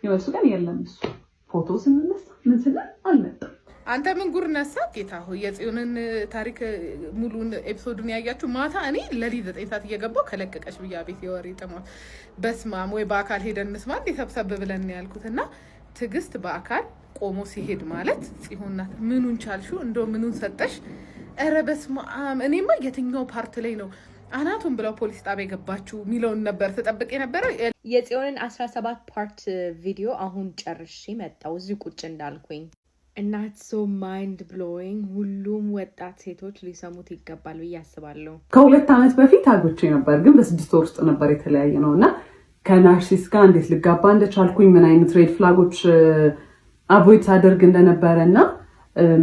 ይወሱ ግን የለም እሱ ፎቶ ስንነሳ ምን ስለ አልመጣም አንተ ምን ጉር ነሳ ጌታ ሆይ የጽዮንን ታሪክ ሙሉን ኤፒሶዱን ያያችሁ ማታ እኔ ለሊት 9 ሰዓት እየገባው ከለቀቀሽ ብያ ቤት የወሬ ጥማት በስማም ወይ በአካል ሄደን እንስማ እንዴተብሰብ ብለን ያልኩትና ትግስት በአካል ቆሞ ሲሄድ ማለት ጽዮንናት ምኑን ቻልሹ እንደው ምኑን ሰጠሽ ኧረ በስማም እኔማ የትኛው ፓርት ላይ ነው አናቱን ብለው ፖሊስ ጣቢያ ገባችሁ ሚለውን ነበር ተጠብቀ ነበር የጽዮንን 17 ፓርት ቪዲዮ አሁን ጨርሼ መጣው እዚህ ቁጭ እንዳልኩኝ እና so mind blowing ሁሉም ወጣት ሴቶች ሊሰሙት ይገባል ብዬ አስባለሁ ከ2 አመት በፊት አግብቼ ነበር ግን በ6 ወር ውስጥ ነበር የተለያየ ነውና ከናርሲስ ጋር እንዴት ልጋባ እንደቻልኩኝ ምን አይነት ሬድ ፍላጎች አቮይድ አደርግ እንደነበረና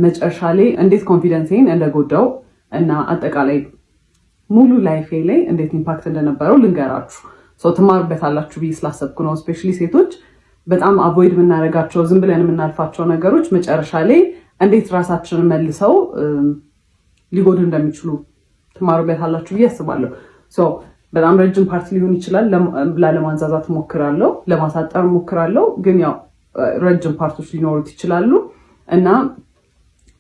መጨረሻ ላይ እንዴት ኮንፊደንሴን እንደጎዳው እና አጠቃላይ ሙሉ ላይፌ ላይ እንዴት ኢምፓክት እንደነበረው ልንገራችሁ ሶ ተማርበታላችሁ ብዬ ስላሰብኩ ነው ስፔሻሊ ሴቶች በጣም አቮይድ የምናደርጋቸው ዝም ብለን የምናልፋቸው ነገሮች መጨረሻ ላይ እንዴት ራሳችንን መልሰው ሊጎዱ እንደሚችሉ ተማርበታላችሁ ብዬ አስባለሁ ሶ በጣም ረጅም ፓርት ሊሆን ይችላል ለማንዛዛት ሞክራለሁ ለማሳጠር ሞክራለሁ ግን ያው ረጅም ፓርቶች ሊኖሩት ይችላሉ እና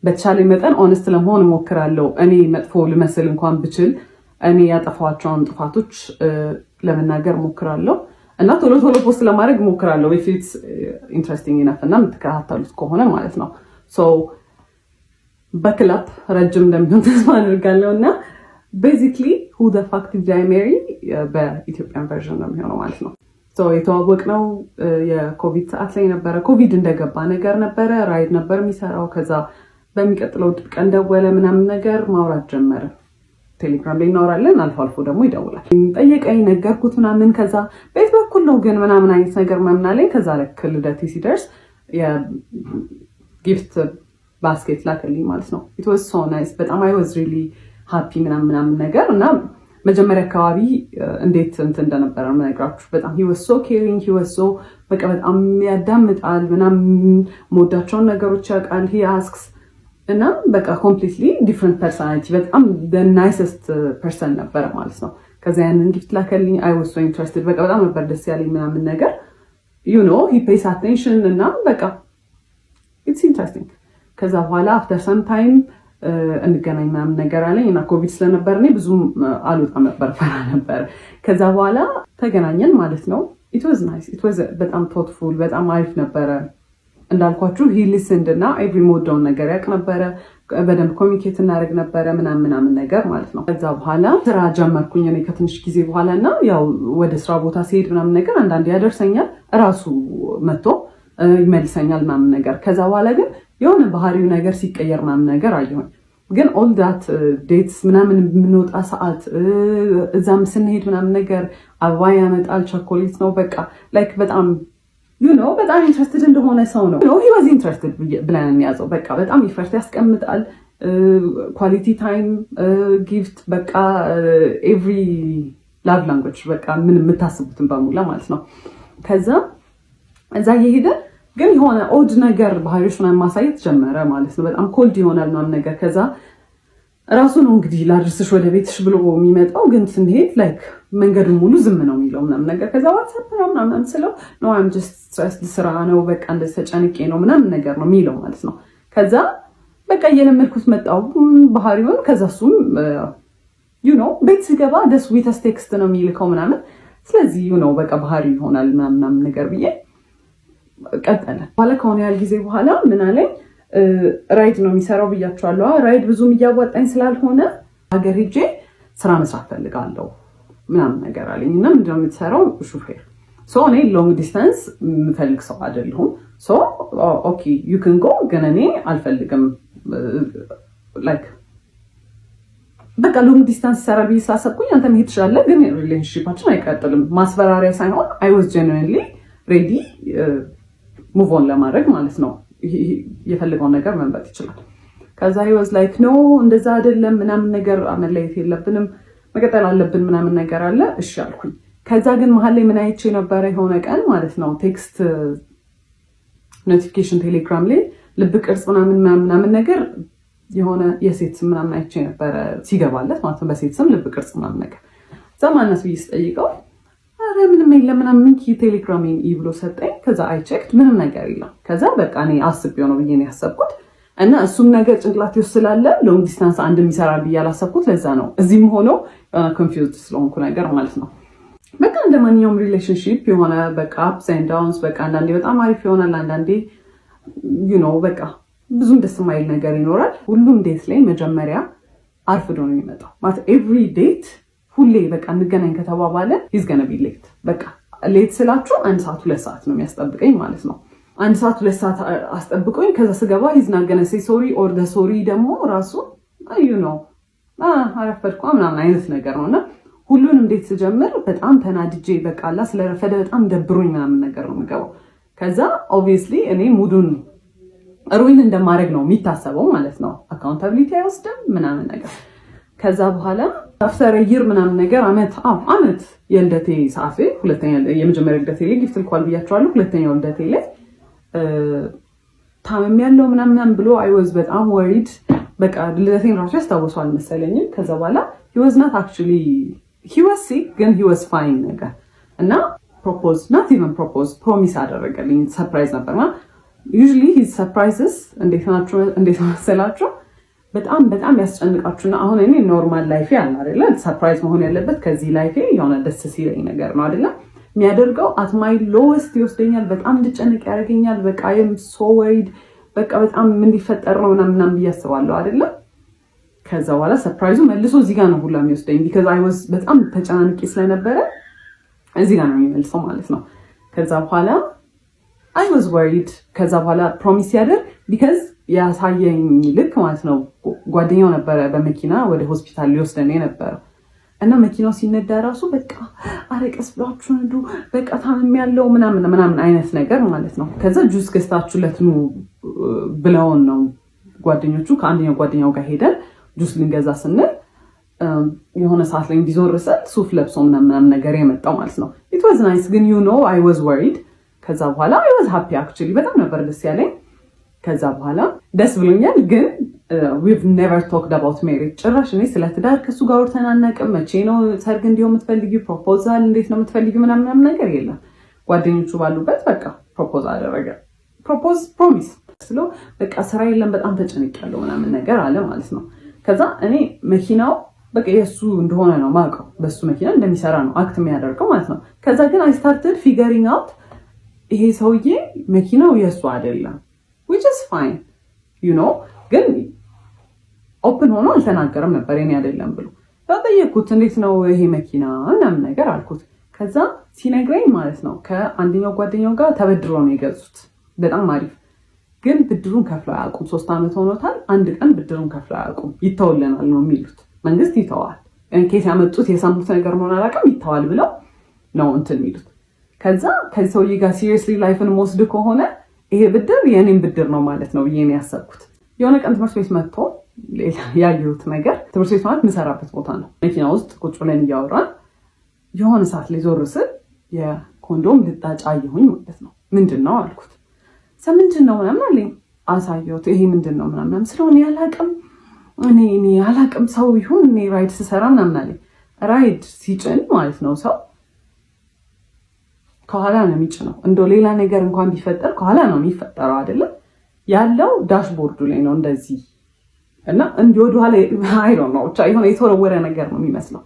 በተቻለ መጠን ኦነስት ለመሆን ሞክራለሁ እኔ መጥፎ ልመስል እንኳን ብችል እኔ ያጠፋቸውን ጥፋቶች ለመናገር ሞክራለሁ እና ቶሎ ፖስት ለማድረግ ሞክራለሁ if it's interesting enough እና የምትከታተሉት ከሆነ ማለት ነው so በክላፕ ረጅም እንደሚሆን ተስፋ አደርጋለሁ እና basically who the fuck did I marry በኢትዮጵያን ቨርዥን ነው የሚሆነው ማለት ነው so የተዋወቅነው የኮቪድ ሰዓት ላይ ነበረ ኮቪድ እንደገባ ነገር ነበረ ራይድ ነበር የሚሰራው ከዛ በሚቀጥለው ቀን ደወለ ምናምን ነገር ማውራት ጀመረ ቴሌግራም ላይ እናወራለን አልፎ ደግሞ ይደውላል ጠየቀኝ ነገርኩት ምናምን ከዛ ቤት በኩል ነው ግን ምናምን አይነት ነገር ማምናለኝ ከዛ ለክ ልደቴ ሲደርስ የጊፍት ባስኬት ላከልኝ ማለት ነው it was so nice በጣም I was really happy ምናምን ነገር እና መጀመሪያ አካባቢ እንዴት እንደነበረ መነግራችሁ በጣም he was so caring he was so በቃ በጣም ያዳምጣል ምናምን ሞዳቸውን ነገሮች ያውቃል he asks እና በቃ completely different personality በጣም the nicest person ነበር ማለት ነው ከዛ ያንን ጊፍት ላከልኝ I was so interested በቃ በጣም ነበር ደስ ያለኝ ምናምን ነገር you know he pays attention እና በቃ it's interesting ከዛ በኋላ after some time እንገናኝ ምናምን ነገር አለኝ እና ኮቪድ ስለነበር እኔ ብዙም አልወጣም ነበር ፈራ ነበር ከዛ በኋላ ተገናኘን ማለት ነው it was nice it was በጣም thoughtful በጣም አሪፍ ነበረ እንዳልኳችሁ he listened እና every mode down ነገር ያቅ ነበረ በደንብ ኮሚኒኬት እናደርግ ነበረ ምናምን ነገር ማለት ነው ከዛ በኋላ ስራ ጀመርኩኝ እኔ ከትንሽ ጊዜ በኋላና ያው ወደ ስራ ቦታ ሲሄድ ምናምን ነገር አንዳንዴ ያደርሰኛል ራሱ መጥቶ ይመልሰኛል ምናምን ነገር ከዛ በኋላ ግን የሆነ ባህሪው ነገር ሲቀየር ምናምን ነገር አየሁኝ ግን all that dates ምናምን የምንወጣ ሰዓት እዛም ስንሄድ ምናምን ነገር አበባ ያመጣል ቸኮሌት ነው በቃ like በጣም you know በጣም ኢንትረስትድ እንደሆነ ሰው ነው he was interested ብለን ያዘው በቃ በጣም ኢፈርት ያስቀምጣል ኳሊቲ ታይም ጊፍት በቃ every love language በቃ ምን የምታስቡትን በሙላ ማለት ነው ከዛ እዛ የሄደ ግን የሆነ ኦድ ነገር ባህሪዎች ምናምን ማሳየት ጀመረ ማለት ነው በጣም ኮልድ ይሆናል ምናምን ነገር ከዛ ራሱ ነው እንግዲህ ላድርስሽ ወደ ቤትሽ ብሎ የሚመጣው ግን ስንሄድ ላይክ መንገዱን ሙሉ ዝም ነው የሚለው ምናምን ነገር ከዛ ዋትስአፕ ምናምን ስለው no I'm just stressed ስራ ነው በቃ እንደዚህ ተጨንቄ ነው ምናምን ነገር ነው የሚለው ማለት ነው ከዛ በቃ እየለመድኩት መጣው ባህሪውን ከዛሱም you know ቤት ሲገባ the sweetest text ነው የሚልከው ምናምን ስለዚህ you know በቃ ባህሪ ይሆናል ምናምን ነገር ብዬ ቀጠለ በኋላ ከሆነ ያህል ጊዜ በኋላ ምን አለኝ ራይድ ነው የሚሰራው ብያቸዋለሁ ራይድ ብዙም እያዋጣኝ ስላልሆነ ሀገር ሄጄ ስራ መስራት ፈልጋለሁ ምናምን ነገር አለኝ እና ምንድነው የምትሰራው ሹፌር ሶ እኔ ሎንግ ዲስታንስ የምፈልግ ሰው አይደለሁም ሶ ኦኬ you can go ግን እኔ አልፈልግም like በቃ ሎንግ ዲስታንስ ሰራ ብዬ ስላሰብኩኝ አንተ መሄድ ትችላለህ ግን ሪሌሽንሺፓችን አይቀጥልም ማስፈራሪያ ሳይሆን I was genuinely ready move on ለማድረግ ማለት ነው የፈለገው ነገር መንበጥ ይችላል ከዛ he was like no እንደዛ አይደለም ምናምን ነገር አመለየት የለብንም መቀጠል አለብን ምናምን ነገር አለ እሺ አልኩኝ ከዛ ግን መሀል ላይ ምን አይቼ ነበር የሆነ ቀን ማለት ነው ቴክስት ኖቲፊኬሽን ቴሌግራም ላይ ልብ ቅርጽ ምናምን ነገር የሆነ የሴት ስም ምናምን አይቼ ነበር ሲገባለት ማለት ነው በሴት ስም ልብ ቅርጽ ምናምን ነገር ዘማነስ ቢስ ጠይቀው አረ ምንም የለም ምናምን ቴሌግራሜን ብሎ ሰጠኝ ከዛ አይ ቼክድ ምንም ነገር የለም። ከዛ በቃ እኔ አስቤው ነው ብዬ ነው ያሰብኩት እና እሱም ነገር ጭንቅላቴ ውስጥ ስላለ ሎንግ ዲስታንስ አንድ የሚሰራ ብዬ አላሰብኩት። ለዛ ነው እዚህም ሆኖ ኮንፊውዝድ ስለሆንኩ ነገር ማለት ነው። በቃ እንደ ማንኛውም ሪሌሽንሺፕ የሆነ በቃ አፕስ ኤንድ ዳውንስ በቃ አንዳንዴ በጣም አሪፍ ይሆናል፣ አንዳንዴ በቃ ብዙም ደስ የማይል ነገር ይኖራል። ሁሉም ዴት ላይ መጀመሪያ አርፍዶ ነው የሚመጣው ማለት ኤቭሪ ዴት ሁሌ በቃ እንገናኝ ከተባባለ ሂዝ ገነ ቢ ሌት። በቃ ሌት ስላችሁ 1 ሰዓት 2 ሰዓት ነው የሚያስጠብቀኝ ማለት ነው። 1 ሰዓት 2 ሰዓት አስጠብቀኝ ከዛ ስገባ ሂዝ ናት ገነ ሴይ ሶሪ ኦር ደ ሶሪ ደግሞ ራሱ አረፈድኩ ምናምን አይነት ነገር ነውና ሁሉን እንዴት ስጀምር በጣም ተናድጄ በቃ አላ ስለረፈደ በጣም ደብሮኝ ምናምን ነገር ነው የምገባው። ከዛ ኦብቪየስሊ እኔ ሙዱን ሩዊን እንደማድረግ ነው የሚታሰበው ማለት ነው። አካውንታቢሊቲ አይወስድም ምናምን ነገር። ከዛ በኋላ አፍተር ይር ምናምን ነገር አመት የልደቴ ሰዓት ላይ የመጀመሪያ ልደቴ ላይ ጊፍት ልኳል ብያቸዋለሁ። ሁለተኛው ልደቴ ላይ ታመም ያለው ምናምን ብሎ አይ ዋዝ በጣም ወሪድ። በቃ ልደቴን ራሱ ያስታውሰዋል መሰለኝ። ከዛ በኋላ he was not actually he was sick ግን he was fine ነገር እና ፕሮፖዝ not even propose ፕሮሚስ አደረገልኝ። ሰርፕራይዝ ነበርና usually his surprises እንዴት መሰላችሁ በጣም በጣም ያስጨንቃችሁና አሁን እኔ ኖርማል ላይፍ ያለ አይደለ ሰርፕራይዝ መሆን ያለበት ከዚህ ላይፍ የሆነ ደስ ሲለኝ ነገር ነው አይደለ የሚያደርገው at my lowest ይወስደኛል። በጣም እንድጨነቅ ያደርገኛል። በቃ I am so worried በቃ በጣም ምን ሊፈጠር ነው ምናምን ብያስባለሁ አይደለ። ከዛ በኋላ ሰርፕራይዙ መልሶ እዚህ ጋር ነው ሁላ የሚወስደኝ because I was በጣም ተጨናንቄ ስለነበረ እዚህ ጋር ነው የሚመልሰው ማለት ነው። ከዛ በኋላ I was worried ከዛ በኋላ ፕሮሚስ ያደርግ because ያሳየኝ ልክ ማለት ነው ጓደኛው ነበረ በመኪና ወደ ሆስፒታል ሊወስደኝ ነበር እና መኪናው ሲነዳ ራሱ በቃ አረቀስ ብላችሁ ነዱ በቃ ታምም ያለው ምናምን አይነት ነገር ማለት ነው። ከዛ ጁስ ገዝታችሁለት ነው ብለውን ነው ጓደኞቹ ከአንደኛው ጓደኛው ጋር ሄደን ጁስ ልንገዛ ስንል የሆነ ሰዓት ላይ እንዲዞርሰል ሱፍ ለብሶ ምናምን ነገር የመጣው ማለት ነው። it was nice ግን I was worried። ከዛ በኋላ I was happy actually በጣም ነበር ደስ ያለኝ። ከዛ በኋላ ደስ ብሎኛል ግን we've never talked about marriage ጭራሽ እኔ ስለ ትዳር ከሱ ጋር ወርተናናቅም። መቼ ነው ሰርግ እንዲው የምትፈልጊው ፕሮፖዛል እንዴት ነው የምትፈልጊው ምናምን ነገር የለም። ጓደኞቹ ባሉበት በቃ ፕሮፖዝ አደረገ። ፕሮሚስ ስለው በቃ ስራ የለም በጣም ተጨንቄያለሁ ምናምን ነገር አለ ማለት ነው። ከዛ እኔ መኪናው በቃ የሱ እንደሆነ ነው ማውቀው በሱ መኪና እንደሚሰራ ነው አክት የሚያደርገው ማለት ነው። ከዛ ግን I started figuring out ይሄ ሰውዬ መኪናው የሱ አይደለም which is fine ግን ኦፕን ሆኖ አልተናገረም ነበር የኔ አይደለም ብሎ። ተጠየቅኩት እንዴት ነው ይሄ መኪና ምናምን ነገር አልኩት። ከዛ ሲነግረኝ ማለት ነው ከአንደኛው ጓደኛው ጋር ተበድሮ ነው የገዙት በጣም አሪፍ ግን ብድሩን ከፍለው አያውቁም። 3 ዓመት ሆኖታል። አንድ ቀን ብድሩን ከፍለው አያውቁም። ይተውልናል ነው የሚሉት። መንግስት ይተዋል እንኬት ያመጡት የሰሙት ነገር ነው አላውቅም ይተዋል ብለው ነው እንትን የሚሉት። ከዛ ከዚህ ሰውዬ ጋር ሲሪየስሊ ላይፍን ወስድ ከሆነ ይሄ ብድር የኔን ብድር ነው ማለት ነው ብዬ ነው ያሰብኩት። የሆነ ቀን ትምህርት ቤት መጥቶ ያየሁት ነገር ትምህርት ቤት ማለት የምሰራበት ቦታ ነው። መኪና ውስጥ ቁጭ ብለን እያወራን የሆነ ሰዓት ላይ ዞር ስል የኮንዶም ልጣጭ አየሁኝ ማለት ነው። ምንድን ነው አልኩት። ምንድን ነው ምናምን አለኝ። አሳየሁት። ይሄ ምንድን ነው ምናምን ስለሆነ ያላቅም እኔ ያላቅም ሰው ይሁን እኔ ራይድ ስሰራ ምናምን አለኝ። ራይድ ሲጭን ማለት ነው ሰው ከኋላ ነው የሚጭነው። እንደው ሌላ ነገር እንኳን ቢፈጠር ከኋላ ነው የሚፈጠረው አይደለም ያለው ዳሽቦርዱ ላይ ነው እንደዚህ እና እንዲወዱ ኋላ አይ ዶንት ኖ ብቻ የሆነ የተወረወረ ነገር ነው የሚመስለው።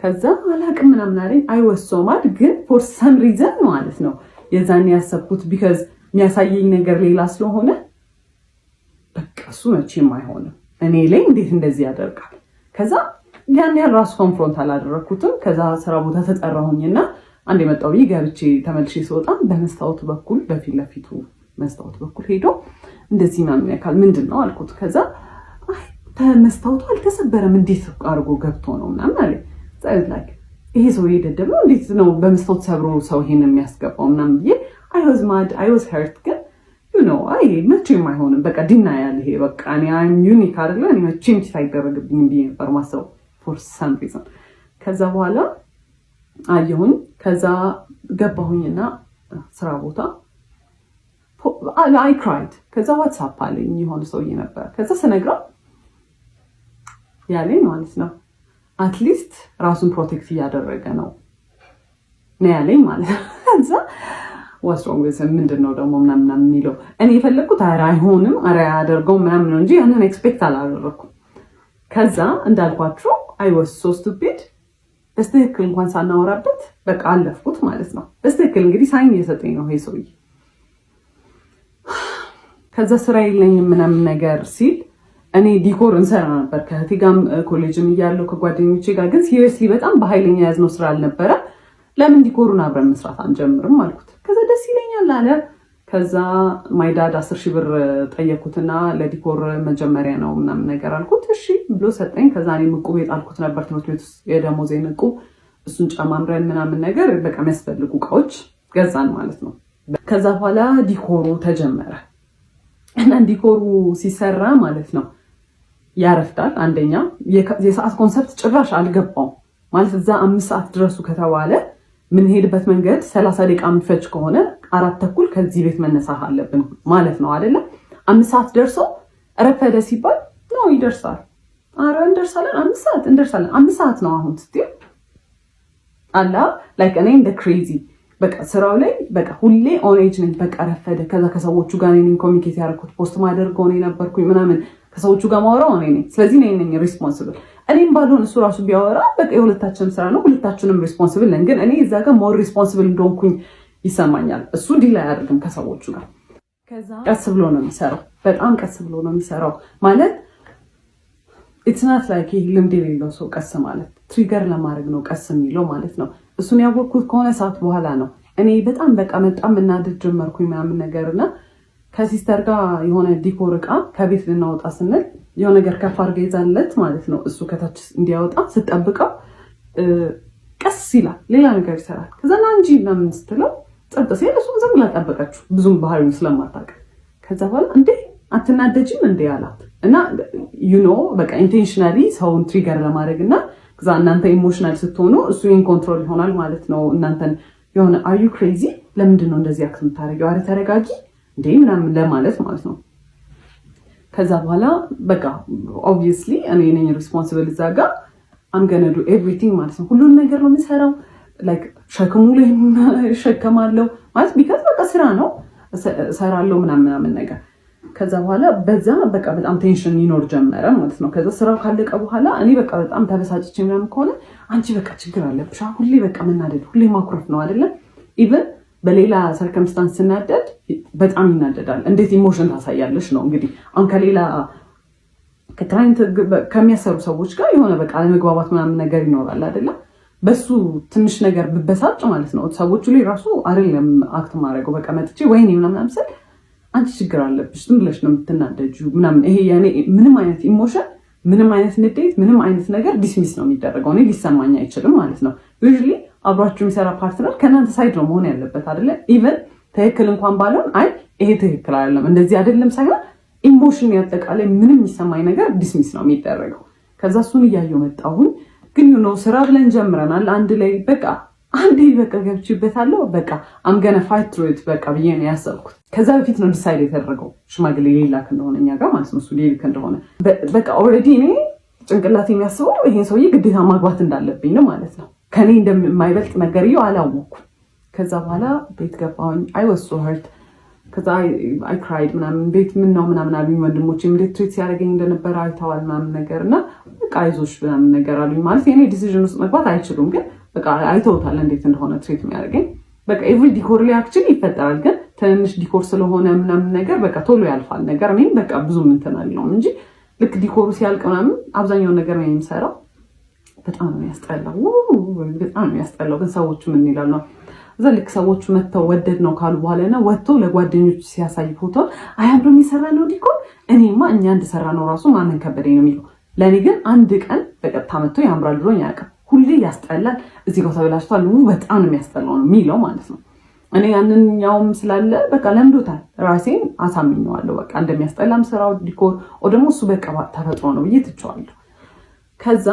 ከዛ አላቅም ምናምን አለኝ። አይ ዋስ ሶ ማድ ግን ፎር ሰም ሪዝን ማለት ነው የዛኔ ያሰብኩት ቢካዝ የሚያሳየኝ ነገር ሌላ ስለሆነ በቃ እሱ መቼም አይሆንም እኔ ላይ እንዴት እንደዚህ ያደርጋል። ከዛ ያን ያህል ራሱ ኮንፍሮንት አላደረኩትም። ከዛ ስራ ቦታ ተጠራሁኝና አንድ የመጣው ገብቼ ተመልሼ ስወጣ በመስታወቱ በኩል በፊት ለፊቱ መስታወቱ በኩል ሄዶ እንደዚህ ምናምን ያካል ምንድን ነው አልኩት። ከዛ መስታወቱ አልተሰበረም እንዴት አድርጎ ገብቶ ነው ምናምን አለ። ይሄ ሰው የደደብ ነው እንዴት ነው በመስታወት ሰብሮ ሰው ይሄን የሚያስገባው ምናምን ብዬ I was hurt ግን አይ መቼም አይሆንም በቃ ዲና ያለ ይሄ በቃ I'm unique አይደለ እኔ መቼም ሳይደረግብኝ ብዬ ነበር ማሰብ for some reason። ከዛ በኋላ አየሁኝ። ከዛ ገባሁኝና ስራ ቦታ I cried። ከዛ ዋትስአፕ አለኝ የሆነ ሰውዬ ነበር። ከዛ ስነግረው ያለኝ ማለት ነው አትሊስት ራሱን ፕሮቴክት እያደረገ ነው ያለኝ ማለት ነው። ከዛ what's wrong with him ምንድነው ደግሞ ምናምን የሚለው እኔ የፈለኩት አይሆንም አያደርገው ምናምን ነው እንጂ ያንን ኤክስፔክት አላደረኩም ከዛ እንዳልኳችሁ I was so stupid በስትክክል እንኳን ሳናወራበት በቃ አለፍኩት ማለት ነው በስትክክል እንግዲህ ሳይን እየሰጠኝ ነው ይሄ ሰውዬ ከዛ ስራ የለኝም ምናምን ነገር ሲል እኔ ዲኮር እንሰራ ነበር ከእህቴ ጋርም ኮሌጅም እያለሁ ከጓደኞቼ ጋር ግን ሲሪየስሊ በጣም በኃይለኛ ያዝነው ስራ አልነበረ ለምን ዲኮሩን አብረን መስራት አንጀምርም አልኩት ከዛ ደስ ይለኛል አለ ከዛ ማይ ዳድ 10,000 ብር ጠየቁትና ለዲኮር መጀመሪያ ነው ምናምን ነገር አልኩት እሺ ብሎ ሰጠኝ ከዛ እኔ ምቁብ የጣልኩት ነበር ትምህርት ቤት ውስጥ የደሞዜን ምቁብ እሱን ጨማምረን ምናምን ነገር በቃ የሚያስፈልጉ እቃዎች ገዛን ማለት ነው ከዛ በኋላ ዲኮሩ ተጀመረ እና ዲኮሩ ሲሰራ ማለት ነው ያረፍታል አንደኛ የሰዓት ኮንሰፕት ጭራሽ አልገባው ማለት እዛ 5 ሰዓት ድረሱ ከተባለ ምን ሄድበት መንገድ 30 ደቂቃ ምፈጭ ከሆነ 4:30 ከዚህ ቤት መነሳት አለብን ማለት ነው አይደለ 5 ሰዓት ደርሶ ረፈደ ሲባል ነው ይደርሳል አረ እንደርሳለን 5 ሰዓት እንደርሳለን 5 ሰዓት ነው አሁን ስትይ አላ ላይክ እኔ እንደ ክሬዚ በቃ ስራው ላይ በቃ ሁሌ ኦን ኤጅ ነኝ በቃ ረፈደ ከዛ ከሰዎቹ ጋር ነኝ ኮሚኒኬት ያደረኩት ፖስት ማደርገው ነኝ ነበርኩኝ ምናምን ከሰዎቹ ጋር ማወራው ነኝ ስለዚህ ነኝ ሪስፖንሲብል እኔም ባልሆን እሱ ራሱ ቢያወራ በቃ የሁለታችንም ስራ ነው ሁለታችንም ሪስፖንሲብል ነን ግን እኔ እዛ ጋር ሞር ሪስፖንሲብል እንደሆንኩኝ ይሰማኛል እሱ ዲል አያደርግም ከሰዎቹ ጋር ከዛ ቀስ ብሎ ነው የሚሰራው በጣም ቀስ ብሎ ነው የሚሰራው ማለት it's not like ልምድ የሌለው ሰው ቀስ ማለት ትሪገር ለማድረግ ነው ቀስ የሚለው ማለት ነው እሱን ያወቅኩት ከሆነ ሰዓት በኋላ ነው እኔ በጣም በቃ መጣም እናድድ ጀመርኩኝ ምናምን ነገርና ከሲስተር ጋር የሆነ ዲኮር እቃ ከቤት ልናወጣ ስንል የሆነ ነገር ከፍ አድርጋ ይዛለት ማለት ነው እሱ ከታች እንዲያወጣ ስጠብቀው ቀስ ይላል ሌላ ነገር ይሰራል ከዛ ናንጂ ምናምን ስትለው ጸጥ ሲል እሱ ዝም ብላ ጠበቀችው ብዙም ባህሪውን ስለማታውቅ ከዛ በኋላ እንዴ አትናደጂም እንዴ አላት እና በቃ ኢንቴንሽናሊ ሰውን ትሪገር ለማድረግና ከዛ እናንተ ኢሞሽናል ስትሆኑ እሱ ኢን ኮንትሮል ይሆናል ማለት ነው እናንተን የሆነ are you crazy ለምንድን ነው እንደዚህ አክት የምታደርጊው አረ ተረጋጊ እንዴ ምናምን ለማለት ማለት ነው ከዛ በኋላ በቃ obviously እኔ ነኝ ሪስፖንሲብል እዛ ጋር I'm gonna do everything ማለት ነው ሁሉን ነገር ነው የምሰራው like ሸክሙ ላይ ሸከማለሁ ማለት ቢካዝ በቃ ስራ ነው ሰራለሁ ምናምን ነገር ከዛ በኋላ በዛ በቃ በጣም ቴንሽን ይኖር ጀመረ ማለት ነው ከዛ ስራው ካለቀ በኋላ እኔ በቃ በጣም ተበሳጭቼ ምናምን ከሆነ አንቺ በቃ ችግር አለብሽ ሁሌ በቃ መናደድ ሁሌ ማኩረፍ ነው አይደለ ኢቭን በሌላ ሰርከምስታንስ ስናደድ በጣም ይናደዳል እንዴት ኢሞሽን ታሳያለሽ ነው እንግዲህ አሁን ከሌላ ከክላይንት ከሚያሰሩ ሰዎች ጋር የሆነ በቃ ለመግባባት ምናምን ነገር ይኖራል አይደለ በሱ ትንሽ ነገር ብበሳጭ ማለት ነው ሰዎቹ ላይ ራሱ አይደለም አክት ማድረገው በቃ መጥቼ ወይኔ ምናምን አምሰል አንቺ ችግር አለብሽ ዝም ብለሽ ነው የምትናደጂው ምናምን ይሄ ያኔ ምንም አይነት ኢሞሽን ምንም አይነት ንዴት ምንም አይነት ነገር ዲስሚስ ነው የሚደረገው እኔ ሊሰማኝ አይችልም ማለት ነው ዩዥሊ አብራችሁ የሚሰራ ፓርትነር ከናንተ ሳይድ ነው መሆን ያለበት አይደለ ኢቭን ትክክል እንኳን ባልሆን አይ ይሄ ትክክል አይደለም እንደዚህ አይደለም ሳይሆን ኢሞሽን ያጠቃላይ ምንም የሚሰማኝ ነገር ዲስሚስ ነው የሚደረገው ከዛ እሱን እያየሁ መጣሁን ግን ስራ ብለን ጀምረናል አንድ ላይ በቃ አንዴ በቃ ገብቼበታለሁ በቃ I'm gonna fight through it በቃ ብዬ ነው ያሰብኩት ከዛ በፊት ነው ዲሳይድ የተደረገው ሽማግሌ ሌላክ እንደሆነ እኛ ጋር ማለት ነው እሱ ሌላክ እንደሆነ በቃ ኦልሬዲ እኔ ጭንቅላት የሚያስበው ይሄን ሰውዬ ግዴታ ማግባት እንዳለብኝ ነው ማለት ነው ከኔ እንደማይበልጥ ነገርየው አላወኩም ከዛ በኋላ ቤት ገባሁኝ I was so hurt ከዛ I cried ምናምን ቤት ምን ነው ምናምን አሉኝ ወንድሞቼ እንዴት ትሪት ሲያደርገኝ እንደነበረ አይተዋል ምናምን ነገርና በቃ አይዞሽ ምናምን ነገር አሉኝ ማለት የኔ ዲሲዥን ውስጥ መግባት አይችሉም ግን በቃ አይተውታል እንዴት እንደሆነ ትሪት የሚያደርገኝ በቃ ኤቭሪ ዲኮር ላይ አክቹሊ ይፈጠራል ግን ትንሽ ዲኮር ስለሆነ ምናምን ነገር በቃ ቶሎ ያልፋል ነገር እኔም በቃ ብዙ እንትን አልለውም እንጂ ልክ ዲኮሩ ሲያልቅ ምናምን አብዛኛው ነገር ነው የሚሰራው በጣም ነው ያስጠላው ግን ሰዎቹ ምን ይላሉ እዛ ልክ ሰዎቹ መተው ወደድ ነው ካሉ በኋላና ወጥቶ ለጓደኞቹ ሲያሳይ ፎቶ አያምርም ይሰራ ነው ዲኮር እኔማ እኛ እንደሰራ ነው ራሱ ማንን ከበደኝ ነው የሚለው ለኔ ግን አንድ ቀን በቀጥታ መጥቶ ያምራል ብሎኝ ያውቃል ሁሌ ያስጠላል እዚህ ጋር ተበላሽቷል በጣም ነው የሚያስጠላው ነው የሚለው ማለት ነው እኔ ያንኛውም ስላለ በቃ ለምዶታል ራሴን አሳምኘዋለሁ በቃ እንደሚያስጠላም ስራው ዲኮር ወይ ደግሞ እሱ በቃ ተፈጥሮ ነው ብዬ ትቼዋለሁ ከዛ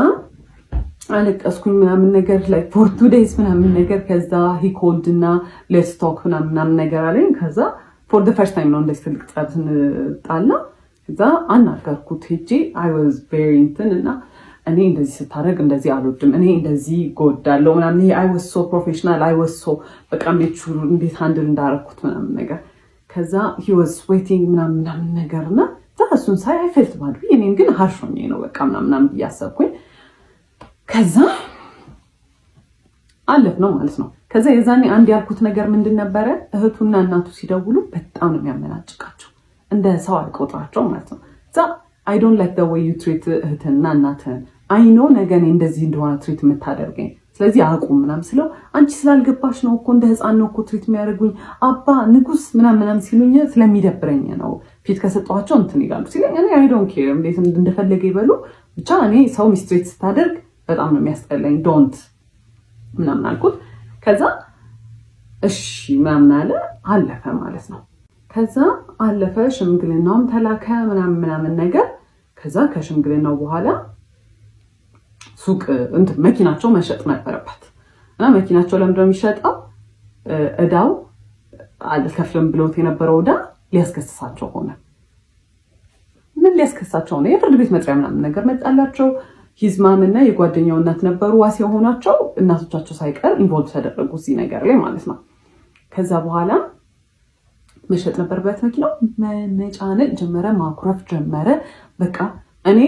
አለቀስኩኝ ምናምን ነገር like for 2 days ምናምን ነገር ከዛ he called እና let's talk ምናምን ነገር አለኝ ከዛ for the first time ነው እንደዚህ ትልቅ ጣልና ከዛ አናገርኩት ሄጄ I was very intense እና እኔ እንደዚህ ስታደርግ እንደዚህ አልወድም፣ እኔ እንደዚህ ጎዳለሁ ምናምን። ይሄ አይ ዋዝ ሶ ፕሮፌሽናል አይ ዋዝ ሶ በቃ እንዴት ሃንድል እንዳደረኩት ምናምን ነገር። ከዛ ሂ ዋዝ ዌቲንግ ምናምን ነገር እና እሱን ሳይ አይ ፌልት ባድ ብዬ እኔም ግን ሀርሽ ሆኜ ነው በቃ ምናምን ብዬ አሰብኩኝ። ከዛ አለፍ ነው ማለት ነው። ከዛ የዛኔ አንድ ያልኩት ነገር ምንድን ነበረ? እህቱና እናቱ ሲደውሉ በጣም ነው የሚያመናጭቃቸው፣ እንደ ሰው አልቆጥራቸው ማለት ነው። I don't like the way you treat እህትና እናትህን። I know ነገ እኔ እንደዚህ እንደሆነ ትሪት የምታደርገኝ ስለዚህ አቁም ምናምን ስለው አንቺ ስላልገባሽ ነው እኮ እንደ ህፃን ነው እኮ ትሪት የሚያደርጉኝ አባ ንጉስ ምናምን ሲሉኝ ስለሚደብረኝ ነው ፊት ከሰጠኋቸው እንትን ይላሉ ሲለኝ እኔ I don't care እንዴት እንደፈለገ ይበሉ ብቻ እኔ ሰው ሚስትሬት ስታደርግ በጣም ነው የሚያስጠላኝ ዶንት ምናምን አልኩት። ከዛ እሺ ምናምን አለ አለፈ ማለት ነው። ከዛ አለፈ ሽምግልናውም ተላከ ምናምን ነገር። ከዛ ከሽምግልናው በኋላ ሱቅ እንትን መኪናቸው መሸጥ ነበረበት እና መኪናቸው ለምንድን ነው የሚሸጠው? እዳው አልከፍልም ብሎት የነበረው እዳ ሊያስከስሳቸው ሆነ። ምን ሊያስከስሳቸው ሆነ? የፍርድ ቤት መጥሪያ ምናምን ነገር መጣላቸው። ሂዝማምና የጓደኛው እናት ነበሩ ዋስ የሆናቸው። እናቶቻቸው ሳይቀር ኢንቮልቭ ተደረጉ እዚህ ነገር ላይ ማለት ነው። ከዛ በኋላ መሸጥ ነበረበት መኪናው። መነጫነጭ ጀመረ፣ ማኩረፍ ጀመረ። በቃ እኔ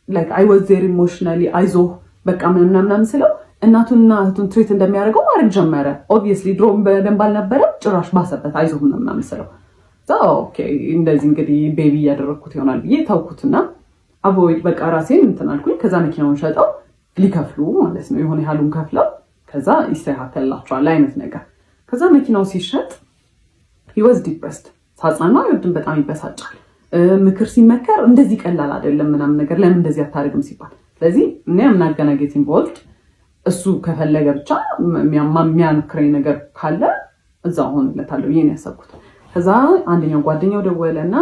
like I was very emotionally አይዞህ በቃ ምናምን ስለው እናቱንና እህቱን ትሪት እንደሚያደርገው ማድረግ ጀመረ። ኦብቪየስሊ ድሮም በደንብ አልነበረ፣ ጭራሽ ባሰበት። አይዞህ ምናምን ስለው ኦኬ እንደዚህ እንግዲህ ቤቢ እያደረግኩት ይሆናል ብዬ ታውኩትና አቮይድ በቃ ራሴን እንትን አልኩኝ። ከዛ መኪናውን ሸጠው ሊከፍሉ ማለት ነው የሆነ ያህሉን ከፍለው ከዛ ይስተካከልላቸዋል አይነት ነገር። ከዛ መኪናው ሲሸጥ he was depressed። ሳጽናና ይወድም በጣም ይበሳጫል። ምክር ሲመከር እንደዚህ ቀላል አይደለም ምናምን ነገር ለምን እንደዚህ አታደርግም ሲባል ስለዚህ እኔ አምናገናጌት ኢንቮልቭድ እሱ ከፈለገ ብቻ የሚያምክረኝ ነገር ካለ እዛው ሆንለታለሁ ይሄን ያሰብኩት። ከዛ አንደኛው ጓደኛው ደወለና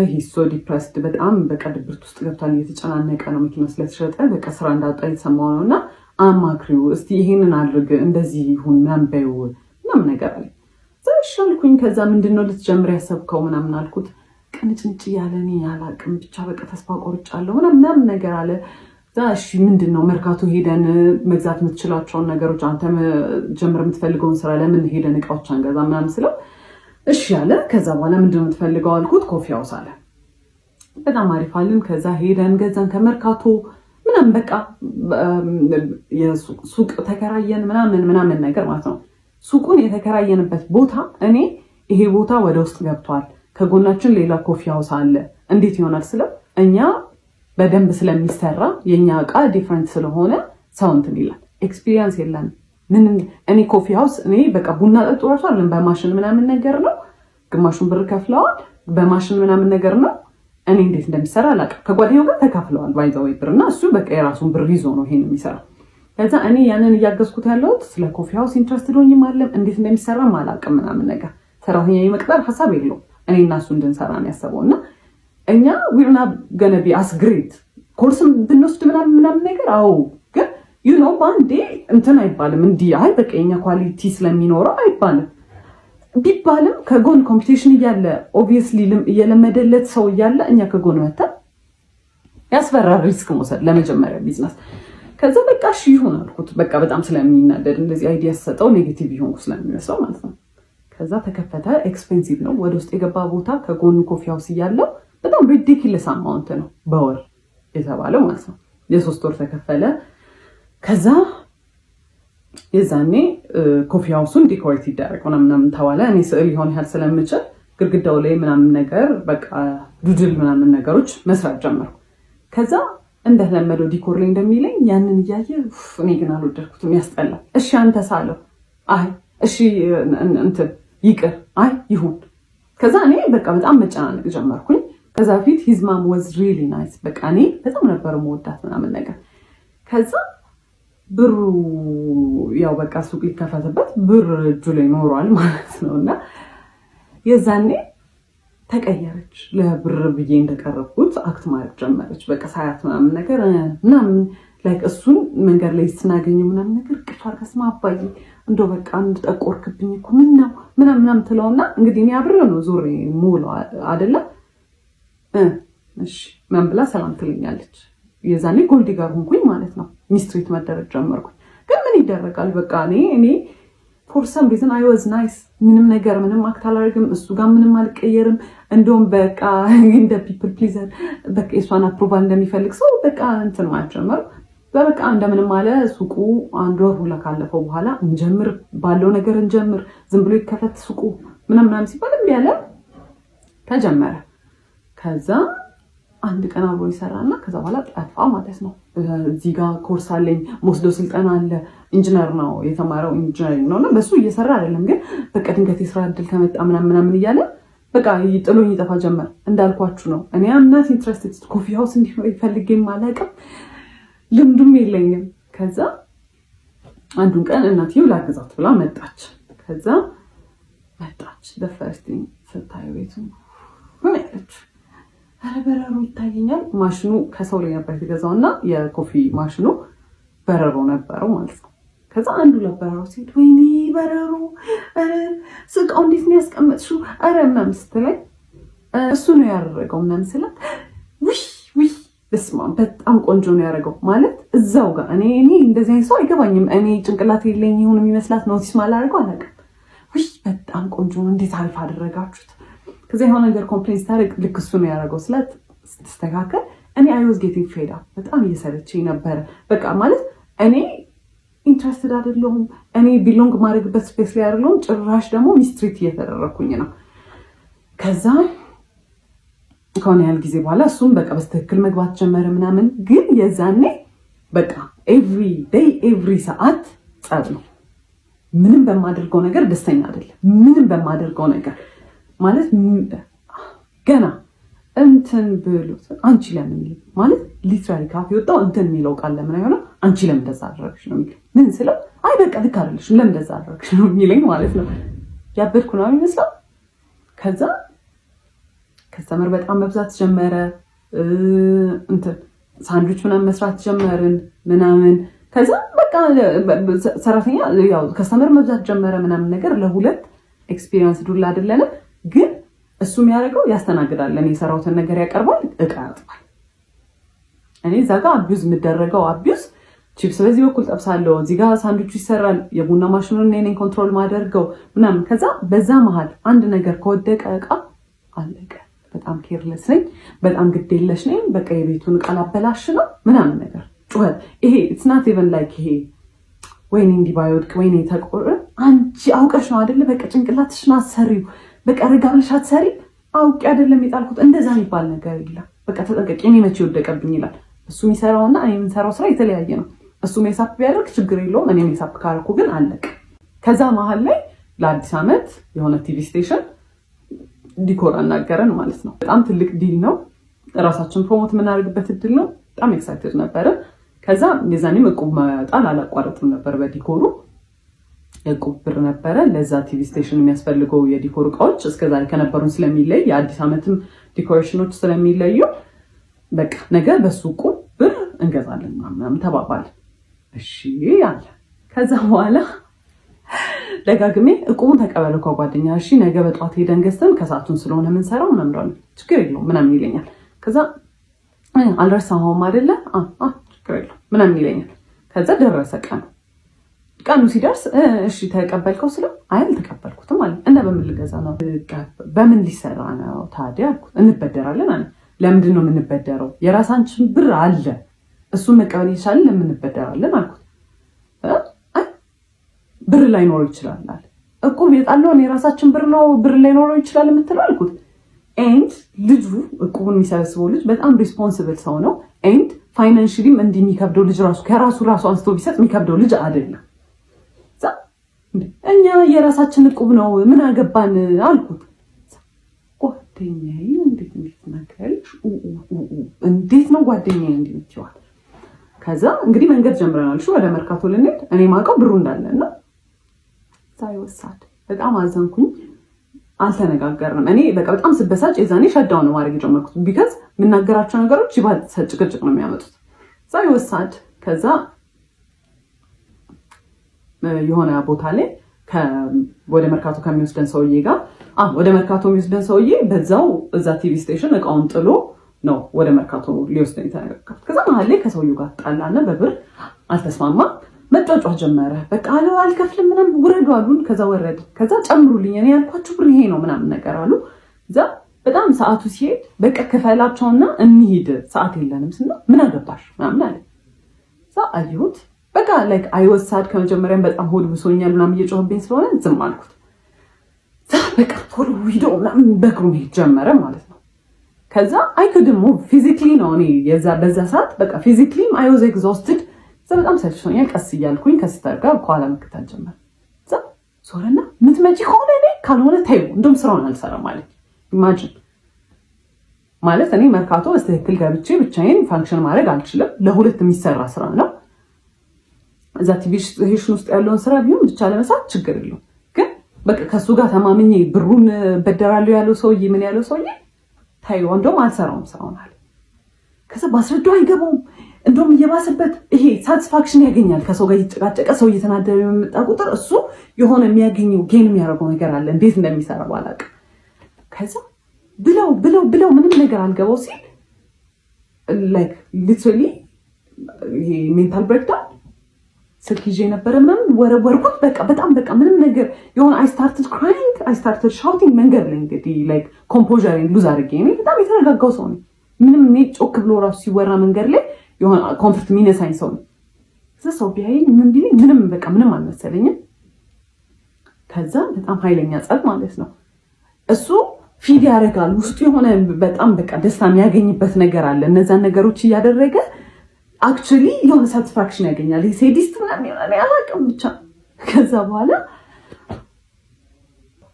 he's so depressed በጣም በቃ ድብርት ውስጥ ገብቷል፣ እየተጨናነቀ ነው መኪናው ስለተሸጠ በቃ ስራ እንዳጣ የተሰማው ነውና አማክሪው እስቲ ይሄንን አድርግ እንደዚህ ይሁን ምናምን በይው ምናምን ነገር አለ። ዛሻልኩኝ ከዛ ምንድነው ልትጀምር ያሰብከው ምናምን አልኩት። ቅንጭንጭ ያለ እኔ ያላቅም ብቻ በቃ ተስፋ ቆርጫለሁ ምናምን ነገር አለ። ዛሽ ምንድነው መርካቶ ሄደን መግዛት የምትችላቸውን ነገሮች አንተ ጀምር የምትፈልገውን ስራ ለምን ሄደን እቃዎች አንገዛ ምናምን ስለው እሺ አለ። ከዛ በኋላ ምንድነው የምትፈልገው አልኩት። ኮፊ ሃውስ አለ። በጣም አሪፍ አለን። ከዛ ሄደን ገዛን ከመርካቶ ምናምን በቃ የሱቅ ተከራየን ምናምን ነገር ማለት ነው። ሱቁን የተከራየንበት ቦታ እኔ ይሄ ቦታ ወደ ውስጥ ገብቷል፣ ከጎናችን ሌላ ኮፊ ሃውስ አለ እንዴት ይሆናል ስለው እኛ በደንብ ስለሚሰራ የኛ እቃ ዲፈረንት ስለሆነ ሰው እንትን ይላል። ኤክስፒሪየንስ የለንም ምን እኔ ኮፊ ሃውስ እኔ በቃ ቡና ጠጥቷል አይደል በማሽን ምናምን ነገር ነው፣ ግማሹን ብር ከፍለዋል በማሽን ምናምን ነገር ነው። እኔ እንዴት እንደሚሰራ አላውቅም። ከጓደኛው ጋር ተካፍለዋል ባይዛው ብርና እሱ በቃ የራሱን ብር ይዞ ነው ይሄን የሚሰራው። ከዛ እኔ ያንን እያገዝኩት ያለሁት ስለ ኮፊ ሃውስ ኢንትረስትድ ሆኜ ማለም እንዴት እንደሚሰራ አላውቅም ምናምን ነገር። ሰራተኛ የመቅጠር ሐሳብ የለውም እኔ እና እሱ እንድንሰራ ነው ያሰበውና እኛ we're not gonna be as great ኮርስም ብንወስድ ምናምን ነገር አዎ ግን you know ባንዴ እንትን አይባልም እንዲህ አይ በቃ የኛ ኳሊቲ ስለሚኖረው አይባልም። ቢባልም ከጎን ኮምፒቲሽን እያለ ኦብቪየስሊ እየለመደለት ሰው እያለ እኛ ከጎን መተን ያስፈራል ሪስክ መውሰድ ለመጀመሪያ ቢዝነስ። ከዛ በቃ እሺ ይሁን አልኩት። በቃ በጣም ስለሚናደድ እንደዚህ አይዲያ ሰጠው ኔጌቲቭ ይሆን ስለሚመስለው ማለት ነው። ከዛ ተከፈተ። ኤክስፔንሲቭ ነው። ወደ ውስጥ የገባ ቦታ ከጎኑ ኮፊ ሃውስ እያለው በጣም ሪዲኩለስ አማውንት ነው በወር የተባለው ማለት ነው። የ3 ወር ተከፈለ። ከዛ የዛኔ ኮፊ ሃውሱን ዲኮሬት ይደረግ ምናምን ተባለ። እኔ ስዕል ይሆን ያህል ስለምችል ግድግዳው ላይ ምናምን ነገር በቃ ዱድል ምናምን ነገሮች መስራት ጀመርኩ። ከዛ እንደተለመደው ዲኮር ላይ እንደሚለኝ ያንን እያየ እኔ ግን አልወደድኩትም፣ ያስጠላል። እሺ አንተ ሳለው አይ እሺ እንትን ይቅር አይ ይሁን። ከዛ እኔ በቃ በጣም መጨናነቅ ጀመርኩኝ። ከዛ ፊት his mom was really nice በቃ እኔ በጣም ነበር የምወዳት ምናምን ነገር። ከዛ ብሩ ያው በቃ ሱቅ ሊከፈትበት ብር እጁ ላይ ኖሯል ማለት ነውና የዛኔ ተቀየረች። ለብር ብዬ እንደቀረብኩት አክት ማድረግ ጀመረች። በቃ ሳያት ምናምን ነገር ምናምን ላይክ እሱን መንገድ ላይ ስናገኝ ምናምን ነገር ቅፋ አርጋስማ አባዬ እንደው በቃ እንድጠቆርክብኝ እኮ ምናምን ትለውና እንግዲህ እኔ አብሬው ነው ዙሬ ሙሉ አይደለ እሺ ምን ብላ ሰላም ትለኛለች። የዛኔ ጎልዲጋር ሆንኩኝ ማለት ነው። ሚስትሪት መደረግ ጀመርኩኝ። ግን ምን ይደረጋል በቃ እኔ ፎር ሰም ሪዝን አይ ዋዝ ናይስ። ምንም አክት አላደርግም፣ እሱ ጋር ምንም አልቀየርም። እንደውም በቃ እንደ ፒፕል ፕሊዘር በቃ የሷን አፕሩቫል እንደሚፈልግ ሰው በቃ እንትን ማጀመር በቃ እንደምንም አለ። ሱቁ 1 ወር ሁላ ካለፈው በኋላ እንጀምር ባለው ነገር እንጀምር፣ ዝም ብሎ ይከፈት ሱቁ ምናምን ሲባል እምቢ አለ። ተጀመረ። ከዛ አንድ ቀን አብሮ ይሰራና ከዛ በኋላ ጠፋ ማለት ነው። እዚህ ጋር ኮርስ አለኝ ወስዶ ስልጠና አለ። ኢንጂነር ነው የተማረው ኢንጂነሪንግ ነውና በሱ እየሰራ አይደለም፣ ግን በቃ ድንገት የስራ እድል ከመጣ ምናምን እያለ በቃ ጥሎኝ ይጠፋ ጀመር። እንዳልኳችሁ ነው እኔ አምናት ኢንትረስትድ ኮፊ ሃውስ እንዲኖር ይፈልገኝ አላውቅም፣ ልምዱም የለኝም። ከዛ አንዱን ቀን እናትየው ላግዛት ብላ መጣች። ከዛ መጣች ለፈርስቲንግ ስታይ ቤቱ ምን ያለች አረ በረሮ ይታየኛል። ማሽኑ ከሰው ላይ ነበር የተገዛውና የኮፊ ማሽኑ በረሮ ነበረው ማለት ነው። ከዛ አንዱ ለበረሮ ሲል ወይኔ በረሮ ስቃው እንዴት ነው ያስቀመጥሽው? አረ ምናምን ስትለኝ እሱ ነው ያደረገው ምናምን ስላት ውይ በስመ አብ በጣም ቆንጆ ነው ያደረገው ማለት እዛው ጋር እኔ እንደዚህ አይነት ሰው አይገባኝም። እኔ ጭንቅላት የለኝ ይሁን የሚመስላት ኖቲስ ማላደርገው አላውቅም። ውይ በጣም ቆንጆ ነው እንዴት አሪፍ አደረጋችሁት። ከዛ የሆነ ነገር ኮምፕሌን ስታደርግ ልክ እሱ ነው ያደረገው ስላት ስትስተካከል እኔ አይ ዋዝ ጌቲንግ ፌድ አፕ በጣም እየሰለችኝ ነበረ። በቃ ማለት እኔ ኢንትረስትድ አይደለሁም፣ እኔ ቢሎንግ ማድረግበት ስፔስ ላይ አይደለሁም። ጭራሽ ደግሞ ሚስትሪት እየተደረኩኝ ነው። ከዛ ከሆነ ያህል ጊዜ በኋላ እሱም በቃ በስትክክል መግባት ጀመረ ምናምን። ግን የዛኔ በቃ ኤቭሪ ዴይ ኤቭሪ ሰዓት ጸብ ነው። ምንም በማደርገው ነገር ደስተኛ አይደለም። ምንም በማደርገው ነገር ማለት ገና እንትን ብሎት አንቺ ለምን ማለት ሊትራሊ ካፍ የወጣው እንትን የሚለው ቃል ለምን አይሆንም? አንቺ ለምን እንደዛ አደረግሽ ነው የሚለው። ምን ስለው አይ በቃ ልክ አይደለሽም ለምን እንደዛ አደረግሽ ነው የሚለኝ ማለት ነው። ያበድኩ ነው የሚመስለው። ከዛ ከስተመር በጣም መብዛት ጀመረ። እንትን ሳንድዊች ምናምን መስራት ጀመርን ምናምን። ከዛ በቃ ሰራተኛ ያው ከስተመር መብዛት ጀመረ ምናምን ነገር ለሁለት ኤክስፒሪየንስ ዱላ አይደለንም። ግን እሱ የሚያደርገው ያስተናግዳል፣ እኔ የሰራሁትን ነገር ያቀርባል፣ እቃ ያጥባል። እኔ እዛ ጋር አቢዩዝ የምደረገው አቢዩዝ ቺፕስ በዚህ በኩል ጠብሳለሁ፣ እዚህ ጋር ሳንድዊቹ ይሰራል፣ የቡና ማሽኑን እኔ ኮንትሮል ማደርገው ምናምን። ከዛ በዛ መሀል አንድ ነገር ከወደቀ እቃ አለቀ። በጣም ኬርለስ ነኝ፣ በጣም ግዴለሽ ነኝ። በቃ የቤቱን እቃ ላበላሽ ነው ምናምን ነገር ጩኸት። ይሄ ኢትስ ናት ኢቨን ላይክ ይሄ ወይኔ እንዲህ ባይወድቅ ወይኔ ተቆረ አንቺ አውቀሽ ነው አይደለ? በቃ ጭንቅላትሽን አትሰሪው፣ በቃ ረጋ ብለሽ አትሰሪ። አውቄ አይደለም የጣልኩት፣ እንደዛ የሚባል ነገር የለም። በቃ ተጠንቀቂ፣ እኔ መቼ ወደቀብኝ ይላል። እሱ የሚሰራውና እኔ የምሰራው ስራ የተለያየ ነው። እሱ ሜሳፕ ቢያደርግ ችግር የለውም፣ እኔ ሜሳፕ ካረኩ ግን አለቅ። ከዛ መሀል ላይ ለአዲስ ዓመት የሆነ ቲቪ ስቴሽን ዲኮር አናገረን ማለት ነው። በጣም ትልቅ ዲል ነው፣ ራሳችን ፕሮሞት የምናደርግበት እድል ነው። በጣም ኤክሳይትድ ነበረ። ከዛ የዛኔም እቁብ መጣል አላቋረጥም ነበር በዲኮሩ። እቁብ ብር ነበረ ለዛ ቲቪ ስቴሽን የሚያስፈልገው የዲኮር እቃዎች እስከዛሬ ከነበሩን ስለሚለይ የአዲስ ዓመትም ዲኮሬሽኖች ስለሚለዩ በቃ ነገ በሱ እቁብ ብር እንገዛለን ምናምን ተባባል። እሺ አለ። ከዛ በኋላ ደጋግሜ እቁቡን ተቀበለው ከጓደኛ እሺ ነገ በጠዋት ሄደን ገዝተን ከሰዓቱን ስለሆነ የምንሰራው ምናምን ችግር የለውም ምናምን ይለኛል። ከዛ አልረሳኸውም አይደለ ችግር የለውም ምናምን ይለኛል። ከዛ ደረሰ ቀኑ ሲደርስ እሺ ተቀበልከው ስለው አይ አልተቀበልኩትም አለ። እና በምን ልገዛ ነው? በምን ሊሰራ ነው ታዲያ አልኩት። እንበደራለን አለ። ለምንድን ነው የምንበደረው? የራሳችን ብር አለ፣ እሱን መቀበል ይቻላል፣ ለምን እንበደራለን አልኩት። ብር ላይኖረው ይችላል አለ። እቁብ የጣለውን የራሳችን ብር ነው፣ ብር ላይኖረው ይችላል የምትለው አልኩት። ኤንድ ልጁ እቁቡን የሚሰበስበው ልጅ በጣም ሪስፖንሲብል ሰው ነው። ኤንድ ፋይናንሽሊም እንዲህ የሚከብደው ልጅ ራሱ ከራሱ አንስቶ ቢሰጥ የሚከብደው ልጅ አይደለም። እኛ የራሳችን እቁብ ነው ምን አገባን አልኩት። ጓደኛዬ እንዴት ነገርሽ? እንዴት ነው ጓደኛዬ እንዴት ይችላል? ከዛ እንግዲህ መንገድ ጀምረናል። እሺ ወደ መርካቶ ልንሄድ እኔ ማውቀው ብሩ እንዳለና ሳይወሳድ በጣም አዘንኩኝ። አልተነጋገርንም። እኔ በቃ በጣም ስበሳጭ የዛኔ ሸዳውን ነው ማድረግ የጀመርኩት። ቢካዝ የምናገራቸው ነገሮች ይባል ጭቅጭቅ ነው የሚያመጡት። ሳይወሳድ ከዛ የሆነ ቦታ ላይ ወደ መርካቶ ከሚወስደን ሰውዬ ጋር ወደ መርካቶ የሚወስደን ሰውዬ በዛው እዛ ቲቪ ስቴሽን እቃውን ጥሎ ነው ወደ መርካቶ ሊወስደኝ ተነጋገርኩት። ከዛ መሀል ላይ ከሰውየው ጋር ጣላና በብር አልተስማማ መጫጫ ጀመረ። በቃ አልከፍልም ምናምን ውረዱ አሉን። ከዛ ወረድ። ከዛ ጨምሩልኝ እኔ ያልኳችሁ ብር ይሄ ነው ምናምን ነገር አሉ። ከዛ በጣም ሰዓቱ ሲሄድ በቃ ክፈላቸውና እንሂድ ሰዓት የለንም ስንለው ምን አገባሽ ምናምን አለ። ከዛ አየሁት በቃ ላይክ አይወሳድ ከመጀመሪያም በጣም ሆድ ብሶኛል ምናምን እየጮህብኝ ስለሆነ ዝም አልኩት። በቃ ቶሎ ሂዶ ምናምን በእግሩ መሄድ ጀመረ ማለት ነው። ከዛ አይክድሞ ፊዚክሊ ነው እኔ በዛ ሰዓት በቃ ፊዚክሊም አይ ዋዝ ኤግዞስትድ። በጣም ሰልችቶኛል። ቀስ እያልኩኝ ከስተር ጋር ከኋላ መከታተል ጀመር። ከዛ ዞረና ምትመጪ ከሆነ እኔ ካልሆነ ተይው እንደውም ስራውን አልሰራም ማለት ኢማጂን ማለት እኔ መርካቶ በትክክል ገብቼ ብቻዬን ፋንክሽን ማድረግ አልችልም። ለሁለት የሚሰራ ስራ ነው። እዛ ቲቪ ስቴሽን ውስጥ ያለውን ስራ ቢሆን ብቻ ለመስራት ችግር የለውም። ግን በቃ ከሱ ጋር ተማምኜ ብሩን በደራለሁ ያለው ሰውዬ ምን ያለው ሰውዬ ታይዋ እንደውም አልሰራውም ስራውን አለ። ከዛ ባስረዳው አይገባውም። እንደውም እየባሰበት ይሄ ሳቲስፋክሽን ያገኛል። ከሰው ጋር እየተጨቃጨቀ ሰው እየተናደረ የሚመጣ ቁጥር እሱ የሆነ የሚያገኘው ጌን የሚያደርገው ነገር አለ። እንዴት እንደሚሰራ ባላውቅም ከዛ ብለው ምንም ነገር አልገባው ሲል ላይክ ሊትራሊ ይሄ ሜንታል ብሬክዳውን ስልክ ይዤ ነበረ ምናምን ወረወርኩት። በጣም ምንም ነገር የሆነ አይ ስታርትድ ክራይንግ አይ ስታርትድ ሻውቲንግ መንገድ ላይ እንግዲህ ላይክ ኮምፖዘሬን ሉዝ አድርጌ እኔ በጣም የተረጋጋው ሰው ነኝ። ምንም እኔ ጮክ ብሎ ራሱ ሲወራ መንገድ ላይ የሆነ ኮንፈርት የሚነሳኝ ሰው ነው። ከዛ ሰው ቢያየኝ ምን ቢለኝ ምንም አልመሰለኝም። ከዛ በጣም ኃይለኛ ጸብ ማለት ነው። እሱ ፊድ ያደርጋል ውስጡ የሆነ በጣም ደስታ የሚያገኝበት ነገር አለ። እነዛን ነገሮች እያደረገ አክቹሊ የሆነ ሳቲስፋክሽን ያገኛል። ይሄ ሴዲስት ምናምን ይሆናል አላውቅም ብቻ። ከዛ በኋላ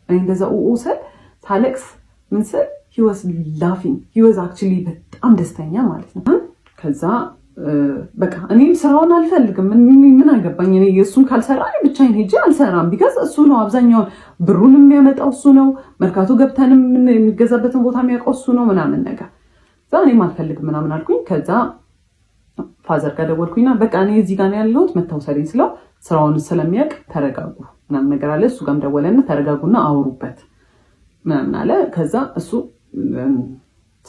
እንደዛ ኡኡሰል ታለቅስ ምን ስል he was laughing he was actually በጣም ደስተኛ ማለት ነው። ከዛ በቃ እኔም ስራውን አልፈልግም ምን አገባኝ እኔ እሱን ካልሰራ እኔ ብቻዬን ሄጄ አልሰራም። ቢካዝ እሱ ነው አብዛኛውን ብሩን የሚያመጣው እሱ ነው። መርካቶ ገብተንም የሚገዛበትን ቦታ የሚያውቀው እሱ ነው ምናምን ነገር። ከዛ እኔም አልፈልግም ምናምን አልኩኝ። ከዛ ፋዘር ጋር ደወልኩኝና በቃ እኔ እዚህ ጋር ነው ያለሁት መታወሰሪኝ ስለው ስራውን ስለሚያውቅ ተረጋጉ ምናምን ነገር አለ። እሱ ጋርም ደወለና ተረጋጉና አውሩበት ምናምን አለ። ከዛ እሱ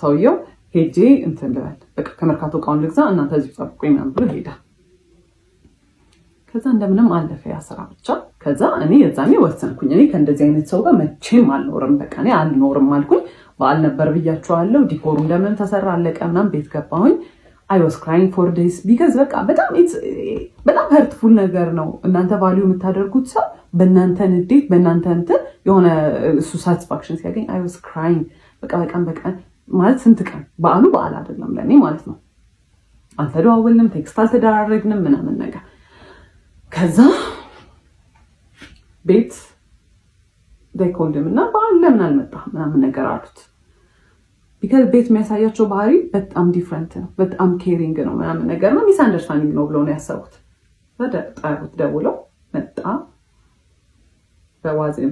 ሰውየው ሄጄ እንትን ልበል በቃ ከመርካቶ እቃውን ልግዛ እናንተ እዚህ ጠብቁኝ ምናምን ብሎ ሄደ። ከዛ እንደምንም አለፈ ያ ስራ ብቻ። ከዛ እኔ የዛኔ ወሰንኩኝ እኔ ከእንደዚህ አይነት ሰው ጋር መቼም አልኖርም። በቃ እኔ አልኖርም አልኩኝ። በዓል ነበር ብያቸዋለሁ። ዲኮሩ እንደምን ተሰራ አለቀ ምናምን ቤት ገባሁኝ። I was crying for this because በቃ በጣም hurtful ነገር ነው። እናንተ ቫልዩ የምታደርጉት ሰው በእናንተ ንዴት በእናንተ እንትን የሆነ እሱ ሳቲስፋክሽን ሲያገኝ I was crying በቃ ማለት ስንት ቀን በዓል አይደለም ለኔ ማለት ነው። አልተደዋወልንም፣ ቴክስት አልተደራረግንም ምናምን ነገር። ከዛ ቤት they called him እና በዓል ለምን አልመጣህ ምናምን ነገር አሉት። ቢካዝ ቤት የሚያሳያቸው ባህሪ በጣም ዲፍረንት ነው። በጣም ኬሪንግ ነው ምናምን ነገር ነው። ሚስ አንደርስታንዲንግ ነው ብለው ነው ያሰቡት። ጠሩት፣ ደውለው መጣ።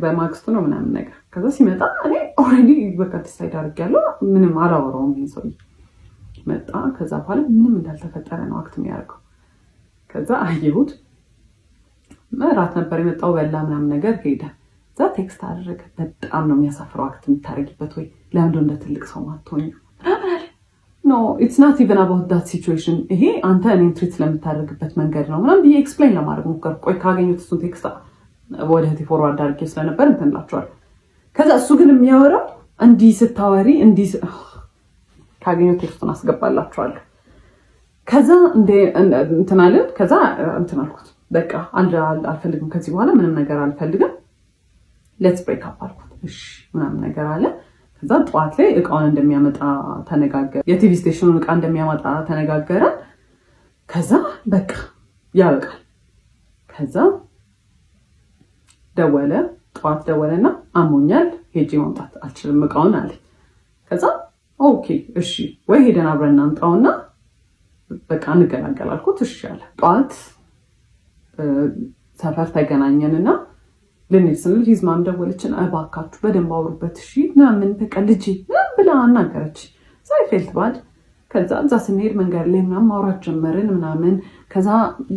በማግስቱ ነው ምናምን ነገር። ከዛ ሲመጣ እኔ ኦልሬዲ በቃ ዲሳይድ አድርጌያለሁ። ምንም አላወራውም። ይሄን ሰውዬ መጣ። ከዛ በኋላ ምንም እንዳልተፈጠረ ነው አክት የሚያደርገው። ከዛ አየሁት። እራት ነበር የመጣው በላ ምናምን ነገር ሄደ። ከዛ ቴክስት አደረገ። በጣም ነው የሚያሳፍረው አክት የምታደርጊበት ወይ ለምንድን እንደ ትልቅ ሰው ማትሆኝ? ኖ ኢትስ ናት ኢቨን አባውት ዳት ሲቹዌሽን። ይሄ አንተ እኔን ትሪት ስለምታደርግበት መንገድ ነው ምናምን ብዬ ኤክስፕሌን ለማድረግ ሞከርኩ። ቆይ ካገኙት እሱን ቴክስት ወደ እህቴ ፎርዋርድ አድርጌ ስለነበር እንትን እላቸዋለሁ። ከዛ እሱ ግን የሚያወራው እንዲህ ስታወሪ እንዲህ ካገኙት ቴክስቱን አስገባላቸዋለሁ። ከዛ እንትን አለን። ከዛ እንትን አልኩት በቃ አልፈልግም ከዚህ በኋላ ምንም ነገር አልፈልግም ሌትስ ብሬክ አፕ አልኩት። እሺ ምናምን ነገር አለ። ከዛ ጠዋት ላይ እቃውን እንደሚያመጣ ተነጋገረ። የቲቪ ስቴሽኑን እቃ እንደሚያመጣ ተነጋገረ። ከዛ በቃ ያበቃል። ከዛ ደወለ። ጠዋት ደወለና አሞኛል ሄጄ ማምጣት አልችልም እቃውን አለ። ከዛ ኦኬ እሺ ወይ ሄደን አብረን እናምጣውና በቃ እንገናገል አልኩት። እሺ አለ። ጠዋት ሰፈር ተገናኘንና ልንሄድ ስንል ሂዝማም ደወለችን። እባካችሁ በደንብ አውሩበት እሺ ምናምን በቃ ልጄ ምናምን ብላ አናገረች። ሳይፌልት ባድ። ከዛ እዛ ስንሄድ መንገድ ላይ ምናምን ማውራት ጀመርን ምናምን። ከዛ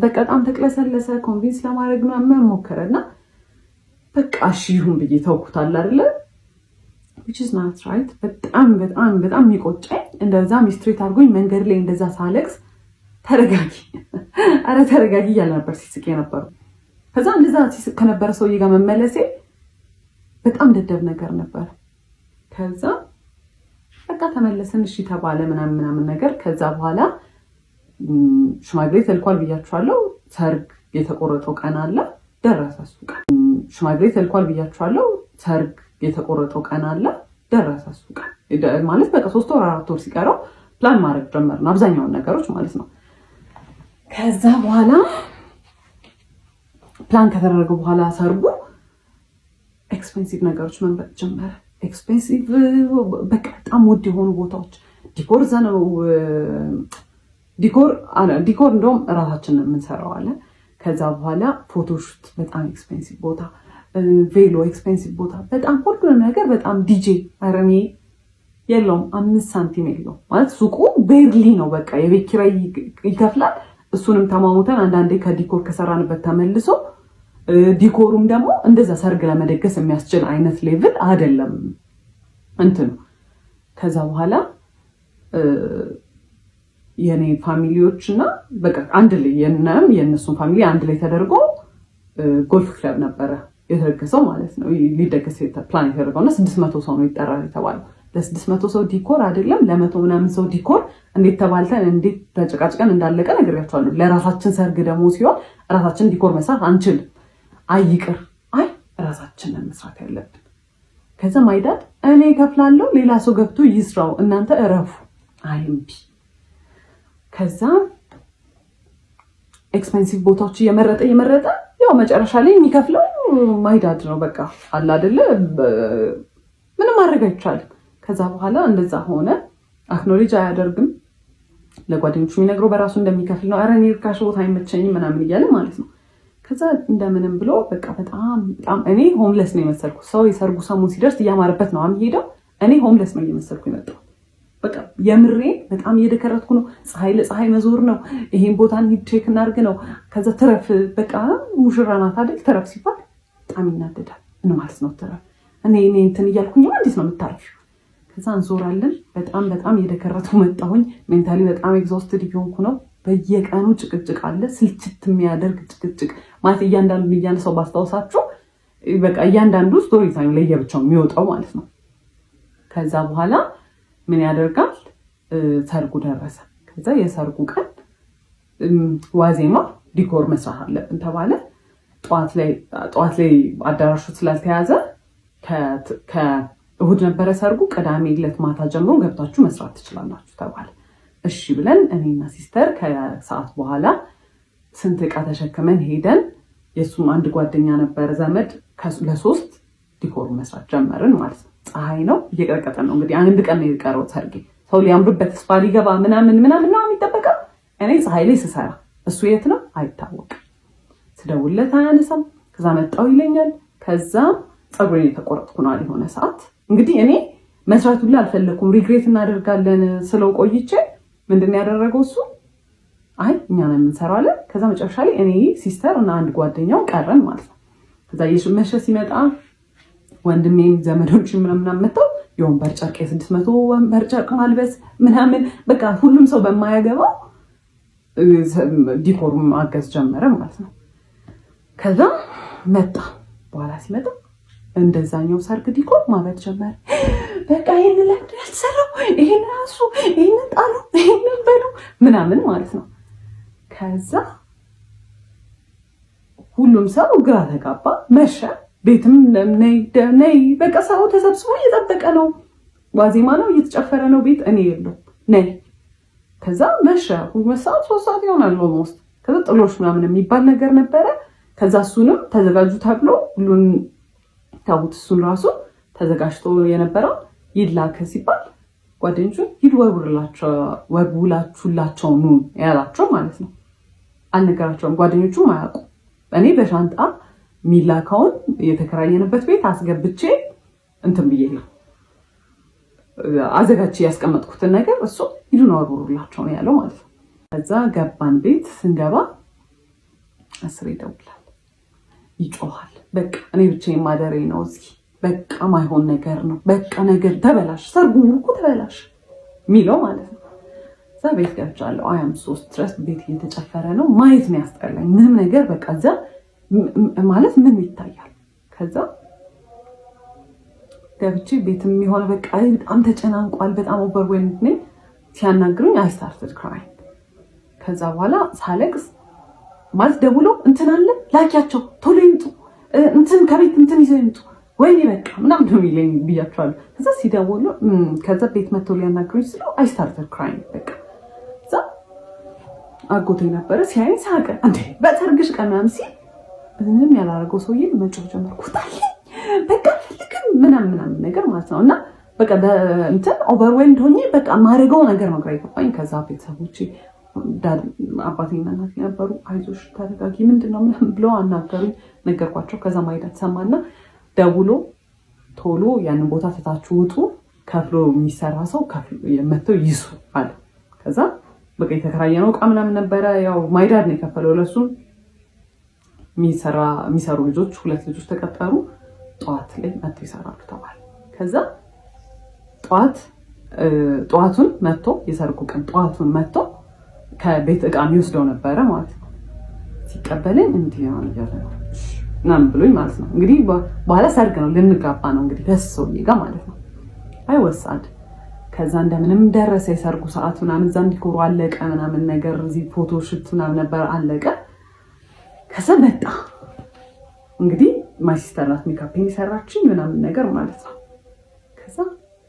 በጣም ተቅለሰለሰ። ኮንቪንስ ለማድረግ ምናምን ሞከረና በቃ እሺ ይሁን ብዬ ተውኩታል አይደለ። which is not right በጣም የሚቆጨኝ እንደዛ ሚስትሬት አድርጎኝ መንገድ ላይ እንደዛ ሳለቅስ ተረጋጊ አረ ተረጋጊ እያለ ነበር ሲስቅ የነበረው። ከዛ እንደዛ ሲስቅ ከነበረ ሰውዬ ጋር መመለሴ በጣም ደደብ ነገር ነበር። ከዛ በቃ ተመለስን እሺ ተባለ ምናምን ነገር። ከዛ በኋላ ሽማግሌ ተልኳል ብያችኋለሁ። ሰርግ የተቆረጠው ቀን አለ ደረሰ እሱ ቀን። ሽማግሌ ተልኳል ብያችኋለሁ። ሰርግ የተቆረጠው ቀን አለ ደረሰ እሱ ቀን። ማለት በቃ 3 ወር 4 ወር ሲቀረው ፕላን ማድረግ ጀመርን አብዛኛውን ነገሮች ማለት ነው። ከዛ በኋላ ፕላን ከተደረገ በኋላ ሰርጉ ኤክስፔንሲቭ ነገሮች መምረጥ ጀመረ። ኤክስፔንሲቭ በቃ በጣም ውድ የሆኑ ቦታዎች ዲኮር ዘነው ዲኮር እንደውም እራሳችንን የምንሰራው አለ። ከዛ በኋላ ፎቶሹት በጣም ኤክስፔንሲቭ ቦታ፣ ቬሎ ኤክስፔንሲቭ ቦታ፣ በጣም ሁሉ ነገር በጣም ዲጄ አረሜ የለውም 5 ሳንቲም የለውም ማለት ሱቁ ቤርሊ ነው። በቃ የቤት ኪራይ ይከፍላል። እሱንም ተማሙተን አንዳንዴ ከዲኮር ከሰራንበት ተመልሶ ዲኮሩም ደግሞ እንደዛ ሰርግ ለመደገስ የሚያስችል አይነት ሌቭል አይደለም እንትኑ። ከዛ በኋላ የኔ ፋሚሊዎች እና በቃ አንድ ላይ የነሱን ፋሚሊ አንድ ላይ ተደርጎ ጎልፍ ክለብ ነበረ የተደገሰው ማለት ነው። ሊደገስ ፕላን የተደረገው እና 600 ሰው ነው ይጠራል የተባለው። ለ600 ሰው ዲኮር አይደለም ለ100 ምናምን ሰው ዲኮር እንዴት ተባልተን እንዴት ተጨቃጭቀን እንዳለቀ ነግሬያቸዋለሁ። ለራሳችን ሰርግ ደግሞ ሲሆን ራሳችን ዲኮር መስራት አንችልም። አይቅር ራሳችንን መስራት ያለብን። ከዛ ማይዳድ እኔ ከፍላለሁ ሌላ ሰው ገብቶ ይስራው እናንተ እረፉ አይምቢ። ከዛ ኤክስፔንሲቭ ቦታዎች እየመረጠ ያው መጨረሻ ላይ የሚከፍለው ማይዳድ ነው። በቃ አለ አይደለ ምንም ማድረግ አይቻልም። ከዛ በኋላ እንደዛ ሆነ። አክኖሌጅ አያደርግም። ለጓደኞቹ የሚነግረው በራሱ እንደሚከፍል ነው። አረ እኔ ርካሽ ቦታ አይመቸኝም ምናምን እያለ ማለት ነው። ከዛ እንደምንም ብሎ በቃ በጣም እኔ ሆምለስ ነው የመሰልኩት። ሰው የሰርጉ ሰሙን ሲደርስ እያማረበት ነው የሚሄደው። እኔ ሆምለስ ነው እየመሰልኩ የመጣው። በቃ የምሬ በጣም እየደከረትኩ ነው። ፀሐይ ለፀሐይ መዞር ነው። ይሄን ቦታ እንሂድ ቼክ እናድርግ ነው። ከዛ ትረፍ በቃ ሙሽራ ናት አይደል? ትረፍ ሲባል በጣም ይናደዳል። ምን ማለት ነው ትረፍ? እኔ እንትን እያልኩኝ እንዴት ነው የምታርፊው? ከዛ እንዞራለን። በጣም እየደከረትኩ መጣሁኝ። ሜንታሊ በጣም ኤግዞስትድ እየሆንኩ ነው። በየቀኑ ጭቅጭቅ አለ። ስልችት የሚያደርግ ጭቅጭቅ ማለት እያንዳንዱ ሰው ባስታውሳችሁ በቃ እያንዳንዱ ስቶሪ ታይም ለየብቻው የሚወጣው ማለት ነው። ከዛ በኋላ ምን ያደርጋል? ሰርጉ ደረሰ። ከዛ የሰርጉ ቀን ዋዜማ ዲኮር መስራት አለብን ተባለ። ጠዋት ላይ አዳራሹ ስላልተያዘ ከእሁድ ነበረ ሰርጉ። ቅዳሜ ዕለት ማታ ጀምሮ ገብታችሁ መስራት ትችላላችሁ ተባለ። እሺ ብለን እኔና ሲስተር ከሰዓት በኋላ ስንት ዕቃ ተሸክመን ሄደን የሱም አንድ ጓደኛ ነበረ ዘመድ ለ3 ዲኮር መስራት ጀመርን ማለት ነው። ፀሐይ ነው እየቀረቀጠ ነው እንግዲህ አንድ ቀን ነው የቀረው ሰርጌ። ሰው ሊያምርበት ተስፋ ሊገባ ምናምን ነው የሚጠበቀው። እኔ ፀሐይ ላይ ስሰራ እሱ የት ነው አይታወቅም። ስደውልለት አያነሳም። ከዛ መጣው ይለኛል። ከዛ ፀጉሬን የተቆረጥኩ ነው የሆነ ሰዓት እንግዲህ እኔ መስራት ሁሉ አልፈለኩም። ሪግሬት እናደርጋለን ስለው ቆይቼ ምንድን ያደረገው እሱ አይ እኛ ነን የምንሰራው አለ። ከዛ መጨረሻ ላይ እኔ ሲስተር እና አንድ ጓደኛው ቀረን ማለት ነው። ከዛ የሽመሸ ሲመጣ ወንድሜም ዘመዶች ምናምን መጥተው የወንበር ጨርቅ የ600 ወንበር ጨርቅ ማልበስ ምናምን በቃ ሁሉም ሰው በማያገባው ዲኮሩም ማገዝ ጀመረ ማለት ነው። ከዛ መጣ በኋላ ሲመጣ እንደዛኛው ሰርግ ዲኮር ማለት ጀመረ። በቃ ይሄን ለምን ያልሰራው ይሄን ራሱ ይሄን ጣሉ ይሄን በሉ ምናምን ማለት ነው። ከዛ ሁሉም ሰው ግራ ተጋባ። መሸ። ቤትም ነይ በቃ ሰው ተሰብስቦ እየጠበቀ ነው። ዋዜማ ነው እየተጨፈረ ነው። ቤት እኔ የለው ነይ። ከዛ መሸ። 2 ሰዓት 3 ሰዓት ይሆናል ኦልሞስት። ከዛ ጥሎሽ ምናምን የሚባል ነገር ነበረ። ከዛ እሱንም ተዘጋጁ ተብሎ ሁሉን ታውት እሱን ራሱ ተዘጋጅቶ የነበረው ይላከ ሲባል ጓደኞቹ ሂድ ወርውላችሁላቸው ኑ ያላቸው ማለት ነው። አልነገራቸውም። ጓደኞቹም አያውቁ። እኔ በሻንጣ ሚላካውን የተከራየንበት ቤት አስገብቼ እንትን ብዬ ነው አዘጋጅቼ ያስቀመጥኩትን ነገር እሱ ሂዱን ወርውላቸው ነው ያለው ማለት ነው። ከዛ ገባን። ቤት ስንገባ 10 ይደውላል፣ ይጮሃል። በቃ እኔ ብቻዬን ማደሬ ነው እዚህ በቃ ማይሆን ነገር ነው። በቃ ነገር ተበላሽ፣ ሰርጉ እኮ ተበላሽ የሚለው ማለት ነው። እዛ ቤት ገብቻለሁ። አያም 3 ድረስ ቤት እየተጨፈረ ነው። ማየት ነው ያስጠላኝ። ምንም ነገር በቃ እዛ ማለት ምን ይታያል። ከዛ ገብቼ ቤትም የሆነ በቃ በጣም ተጨናንቋል። በጣም ኦቨርዌልምድ ነኝ። ሲያናግሩኝ አይ ስታርትድ ክራይንግ። ከዛ በኋላ ሳለቅስ ማለት ደውሎ እንትን አለ ላኪያቸው ቶሎ ይምጡ፣ እንትን ከቤት እንትን ይዘው ይምጡ፣ ወይኔ በቃ ምናምን ነው የሚለኝ ብያቸዋለሁ። ከዛ ሲደውሉ ከዛ ቤት መጥቶ ሊያናግሩኝ ስለው አይ ስታርትድ ክራይንግ በቃ። ከዛ አጎቴ ነበረ ሲያይ ሳቀ። እንዴ በሰርግሽ ቀን ምናምን ሲል ምንም ያላረገው ሰውዬ መጮህ ጀመርኩ። በቃ ፈልግም ምናምን ነገር ማለት ነው። እና በቃ እንትን ኦቨርዌልምድ ሆኜ በቃ ማረገው ነገር ነው ግራ ይገባኝ። ከዛ ቤተሰቦቼ አባቴና እናቴ ነበሩ። አይዞሽ ተረጋጊ ምንድነው ምናምን ብለው አናገሩኝ። ነገርኳቸው። ከዛ ማይዳት ሰማና ደውሎ ቶሎ ያንን ቦታ ትታችሁ ውጡ፣ ከፍሎ የሚሰራ ሰው መጥተው ይሱ አለ። ከዛ በቃ የተከራየነው ዕቃ ምናምን ነበረ። ያው ማይዳድ ነው የከፈለው ለሱ። የሚሰሩ ልጆች 2 ልጆች ተቀጠሩ። ጠዋት ላይ መጥተው ይሰራሉ ተባለ። ከዛ ጠዋቱን መጥቶ የሰርጉ ቀን ጠዋቱን መጥቶ ከቤት ዕቃ የሚወስደው ነበረ ማለት ነው። ሲቀበለኝ እንዲህ ነው እያለ ነው ምናምን ብሎኝ ማለት ነው። እንግዲህ በኋላ ሰርግ ነው ልንጋባ ነው እንግዲህ ከሰውዬ ጋር ማለት ነው። አይወሳድ ከዛ እንደምንም ደረሰ የሰርጉ ሰዓት ምናምን። እዛ እንዲኮሩ አለቀ ምናምን ነገር እዚህ ፎቶ ሽት ምናምን ነበር አለቀ። ከዛ መጣ እንግዲህ ማይ ሲስተር ናት ሜካፔን የሰራችኝ ምናምን ነገር ማለት ነው። ከዛ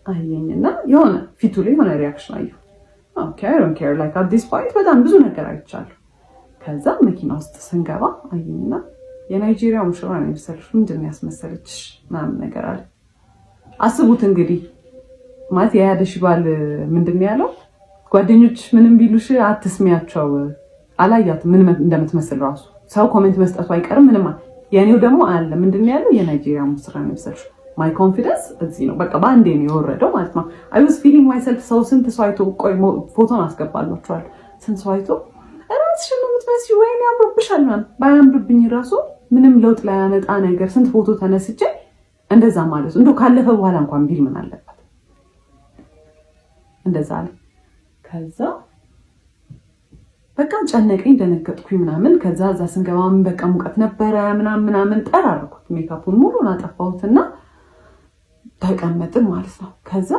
አየኝና የሆነ ፊቱ ላይ የሆነ ሪያክሽን አየሁ። ኦኬ አይ ዶንት ኬር ላይክ አት ዲስ ፖይንት በጣም ብዙ ነገር አይቻለሁ። ከዛ መኪና ውስጥ ስንገባ አየኝና የናይጄሪያ ሙሽራ ነው የመሰለሽ ምንድን ነው ያስመሰለችሽ ምናምን ነገር አለ። አስቡት እንግዲህ ማለት የያደሽ ባል ምንድን ነው ያለው? ጓደኞች ምንም ቢሉሽ አትስሚያቸው። አላያት ምን እንደምትመስል ራሱ ሰው ኮሜንት መስጠቱ አይቀርም ምንም። የኔው ደግሞ አለ ምንድን ነው ያለው? የናይጄሪያ ሙሽራ ነው የመሰለሽ። ማይ ኮንፊደንስ እዚህ ነው በቃ በአንዴ ነው የወረደው ማለት ነው። አይ ዋዝ ፊሊንግ ማይሰልፍ። ሰው ስንት ሰው አይቶ ቆይ ፎቶን አስገባላችኋል። ስንት ሰው አይቶ ራስሽን ነው የምትመስዪው ወይኔ ያምርብሻል ምናምን። ባያምርብኝ ራሱ ምንም ለውጥ ላይ ያመጣ ነገር ስንት ፎቶ ተነስቼ እንደዛ ማለት እንደው ካለፈ በኋላ እንኳን ቢል ምን አለበት? እንደዛ አለ። ከዛ በቃ ጨነቀኝ፣ ደነገጥኩኝ ምናምን። ከዛ እዛ ስንገባም በቃ ሙቀት ነበረ ምናምን ጠራርኩት። ሜካፑን ሙሉን አጠፋሁትና ተቀመጥን ማለት ነው። ከዛ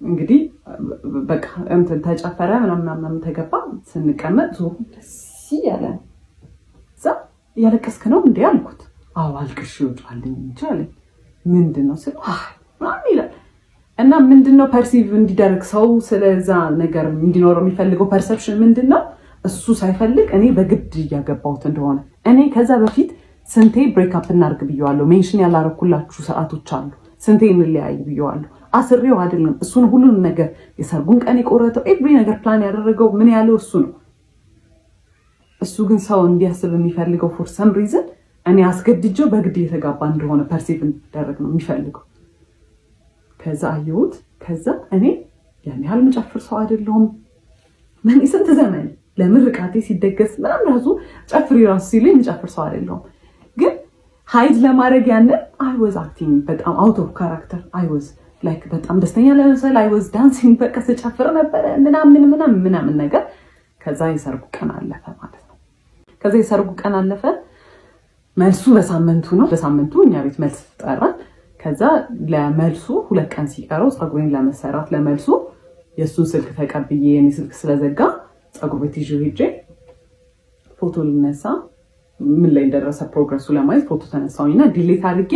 እንግዲህ በቃ እንትን ተጨፈረ ምናምን ተገባ። ስንቀመጥ ዞሩ ደስ ያለ እዛ እያለቀስክ ነው እንዴ አልኩት። አዎ አልቅሽ ይወጣልኝ እንጂ ምንድነው ስለ ምናምን ይላል። እና ምንድነው ፐርሲቭ እንዲደረግ ሰው ስለዛ ነገር እንዲኖረው የሚፈልገው ፐርሰፕሽን ምንድነው? እሱ ሳይፈልግ እኔ በግድ እያገባሁት እንደሆነ። እኔ ከዛ በፊት ስንቴ ብሬክአፕ እናርግ ብየዋለሁ። ሜንሽን ያላረኩላችሁ ሰዓቶች አሉ። ስንቴ እንለያይ ብየዋለሁ። አስሬው አይደለም እሱን ሁሉን ነገር የሰርጉን ቀን የቆረጠው ኤቭሪ ነገር ፕላን ያደረገው ምን ያለው እሱ ነው። እሱ ግን ሰው እንዲያስብ የሚፈልገው ፎር ሰም ሪዝን እኔ አስገድጄው በግድ የተጋባ እንደሆነ ፐርሲቭ እንዲደረግ ነው የሚፈልገው። ከዛ አየሁት። ከዛ እኔ ያን ያህል መጨፍር ሰው አይደለሁም። ምን ስንት ዘመን ለምርቃቴ ሲደገስ ምናምን ራሱ ጨፍሪ ራሱ ሲለኝ መጨፍር ሰው አይደለሁም። ግን ሃይድ ለማድረግ ያንን አይ ዋዝ አክቲንግ በጣም አውት ኦፍ ካራክተር። አይ ዋዝ ላይክ በጣም ደስተኛ ለመሰል አይ ዋዝ ዳንሲንግ በቃ ስጨፍር ነበረ ምናምን ነገር። ከዛ የሰርጉ ቀን አለፈ ማለት ነው። ከዛ የሰርጉ ቀን አለፈ። መልሱ በሳምንቱ ነው። በሳምንቱ እኛ ቤት መልስ ተጠራን። ከዛ ለመልሱ 2 ቀን ሲቀረው ፀጉሬን ለመሰራት ለመልሱ የእሱን ስልክ ተቀብዬ የኔ ስልክ ስለዘጋ ፀጉር ቤት ይዤ ሄጄ ፎቶ ልነሳ ምን ላይ እንደደረሰ ፕሮግረሱ ለማየት ፎቶ ተነሳሁኝና ዲሌት አድርጌ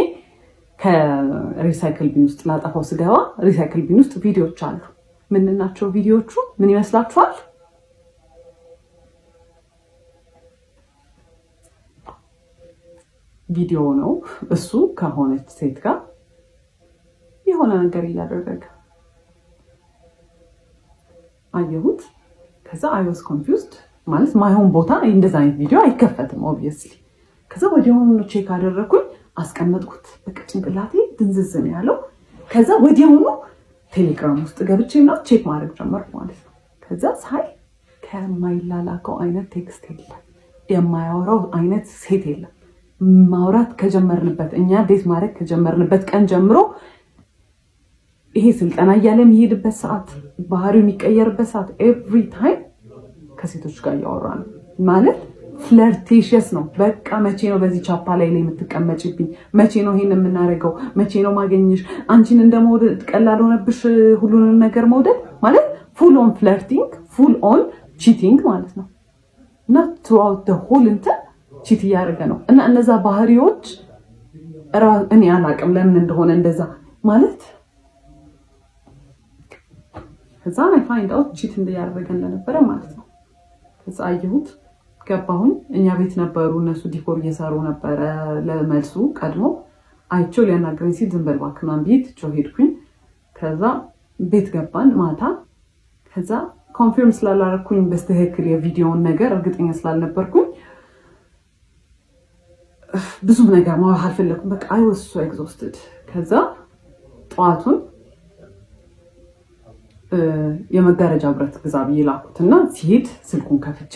ከሪሳይክል ቢን ውስጥ ላጠፋው ስገባ ሪሳይክል ቢን ውስጥ ቪዲዮዎች አሉ። ምን ናቸው ቪዲዮቹ? ምን ይመስላችኋል? ቪዲዮ ነው። እሱ ከሆነች ሴት ጋር የሆነ ነገር እያደረገ አየሁት። ከዛ አይ ዋዝ ኮንፊውዝድ ማለት ማይሆን ቦታ እንደዛ አይነት ቪዲዮ አይከፈትም ኦብቪየስሊ። ከዛ ወዲያውኑ ቼክ አደረኩኝ፣ አስቀመጥኩት። በቃ ጭንቅላቴ ድንዝዝ ነው ያለው። ከዛ ወዲያውኑ ቴሌግራም ውስጥ ገብቼ ነው ቼክ ማድረግ ጀመርኩ ማለት ነው። ከዛ ሳይ ከማይላላከው አይነት ቴክስት የለም፣ የማያወራው አይነት ሴት የለም። ማውራት ከጀመርንበት እኛ ዴት ማድረግ ከጀመርንበት ቀን ጀምሮ ይሄ ስልጠና እያለ የሚሄድበት ሰዓት ባህሪው የሚቀየርበት ሰዓት ኤቭሪ ታይም ከሴቶች ጋር እያወራ ነው ማለት ፍለርቴሽስ ነው። በቃ መቼ ነው በዚህ ቻፓ ላይ የምትቀመጭብኝ? መቼ ነው ይሄን የምናደርገው? መቼ ነው ማገኘሽ? አንቺን እንደመውደድ ቀላል ሆነብሽ ሁሉንም ነገር መውደድ ማለት ፉል ኦን ፍለርቲንግ ፉል ኦን ቺቲንግ ማለት ነው። እና ትሩአውት ዘ ሆል እንትን ቺት እያደረገ ነው። እና እነዛ ባህሪዎች እኔ አላቅም ለምን እንደሆነ እንደዛ ማለት ከዛ ላይ ፋይንድ አውት ቺት እያደረገ እንደነበረ ማለት ነው። ከዛ አየሁት ገባሁኝ። እኛ ቤት ነበሩ እነሱ ዲኮር እየሰሩ ነበረ። ለመልሱ ቀድሞ አይቼው ሊያናገረኝ ሲል ዝም በል እባክህ ምናምን ብዬ ትቼው ሄድኩኝ። ከዛ ቤት ገባን ማታ። ከዛ ኮንፊርም ስላላረኩኝ በስተክክል የቪዲዮውን ነገር እርግጠኛ ስላልነበርኩኝ ብዙም ነገር ማውራት አልፈለኩም። በቃ አይ ዋዝ ሶ ኤግዞስትድ። ከዛ ጠዋቱን የመጋረጃ ብረት ግዛ ብዬ ላኩትና ሲሄድ ስልኩን ከፍቼ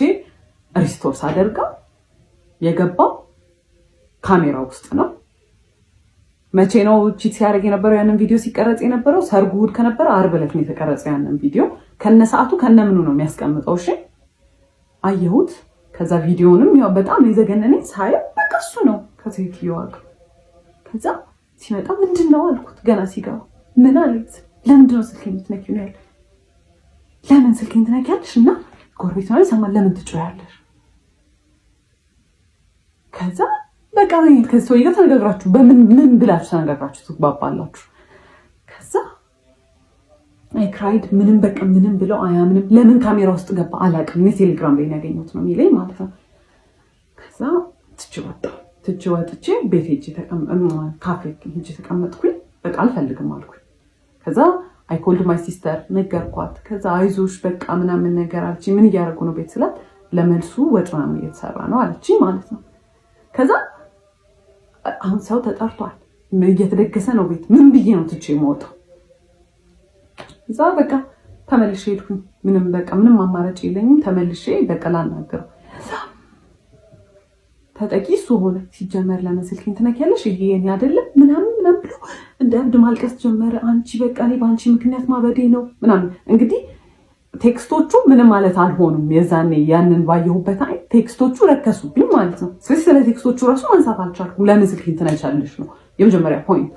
ሪስቶር ሳደርጋ የገባው ካሜራ ውስጥ ነው። መቼ ነው ቺት ሲያደርግ የነበረው? ያንን ቪዲዮ ሲቀረጽ የነበረው ሰርጉ እሑድ ከነበረ ዓርብ ዕለት ነው የተቀረጸው። ያንን ቪዲዮ ከነሰዓቱ ከነምኑ ነው የሚያስቀምጠው። እሺ አየሁት። ከዛ ቪዲዮንም ያው በጣም የዘገነነኝ ሳየው በቃ እሱ ነው ከሴትዮዋ ጋር። ከዛ ሲመጣ ምንድነው አልኩት። ገና ሲገባ ምን አለች? ለምንድን ነው ስልኬን የምትነኪው ነው ያለ። ለምን ስልኬን ትነኪያለሽ? እና ጎረቤት ነው ሰማን፣ ለምን ትጮያለሽ? ከዛ በቃ ከሰው ይገ ተነጋግራችሁ ምን ብላችሁ ተነጋግራችሁ ትግባባላችሁ። ከዛ አይ ክራይድ ምንም በቃ ምንም ብለው አያምንም። ለምን ካሜራ ውስጥ ገባ አላውቅም። እኔ ቴሌግራም ላይ ያገኘሁት ነው የሚለኝ ማለት ነው። ከዛ ትቼ ወጥቼ ቤት ሄጄ ካፌ ሄጄ ተቀመጥኩኝ። በቃ አልፈልግም አልኩኝ። ከዛ አይ ኮልድ ማይ ሲስተር ነገርኳት። ከዛ አይዞሽ በቃ ምናምን ነገር አለችኝ። ምን እያደረጉ ነው ቤት ስላት ለመልሱ ወጥ ምናምን እየተሰራ ነው አለችኝ ማለት ነው። ከዛ አሁን ሰው ተጠርቷል፣ እየተደገሰ ነው ቤት። ምን ብዬ ነው ትቼ የምወጣው? እዛ በቃ ተመልሼ ሄድኩኝ። ምንም አማራጭ የለኝም። ተመልሼ በቃ ላናገረው። ተጠቂ እሱ ሆነ። ሲጀመር ለምን ስልኬን ትነኪያለሽ? ይሄ የኔ አይደለም ምናምን ብሎ እንደ እብድ ማልቀስ ጀመረ። አንቺ በቃ እኔ በአንቺ ምክንያት ማበዴ ነው ምናምን። እንግዲህ ቴክስቶቹ ምንም ማለት አልሆኑም። የዛኔ ያንን ባየሁበት አይ ቴክስቶቹ ረከሱብኝ ማለት ነው። ስለዚህ ስለ ቴክስቶቹ ራሱ ማንሳት አልቻልኩም። ለምን ስልኬን ትነኪያለሽ ነው የመጀመሪያ ፖይንት።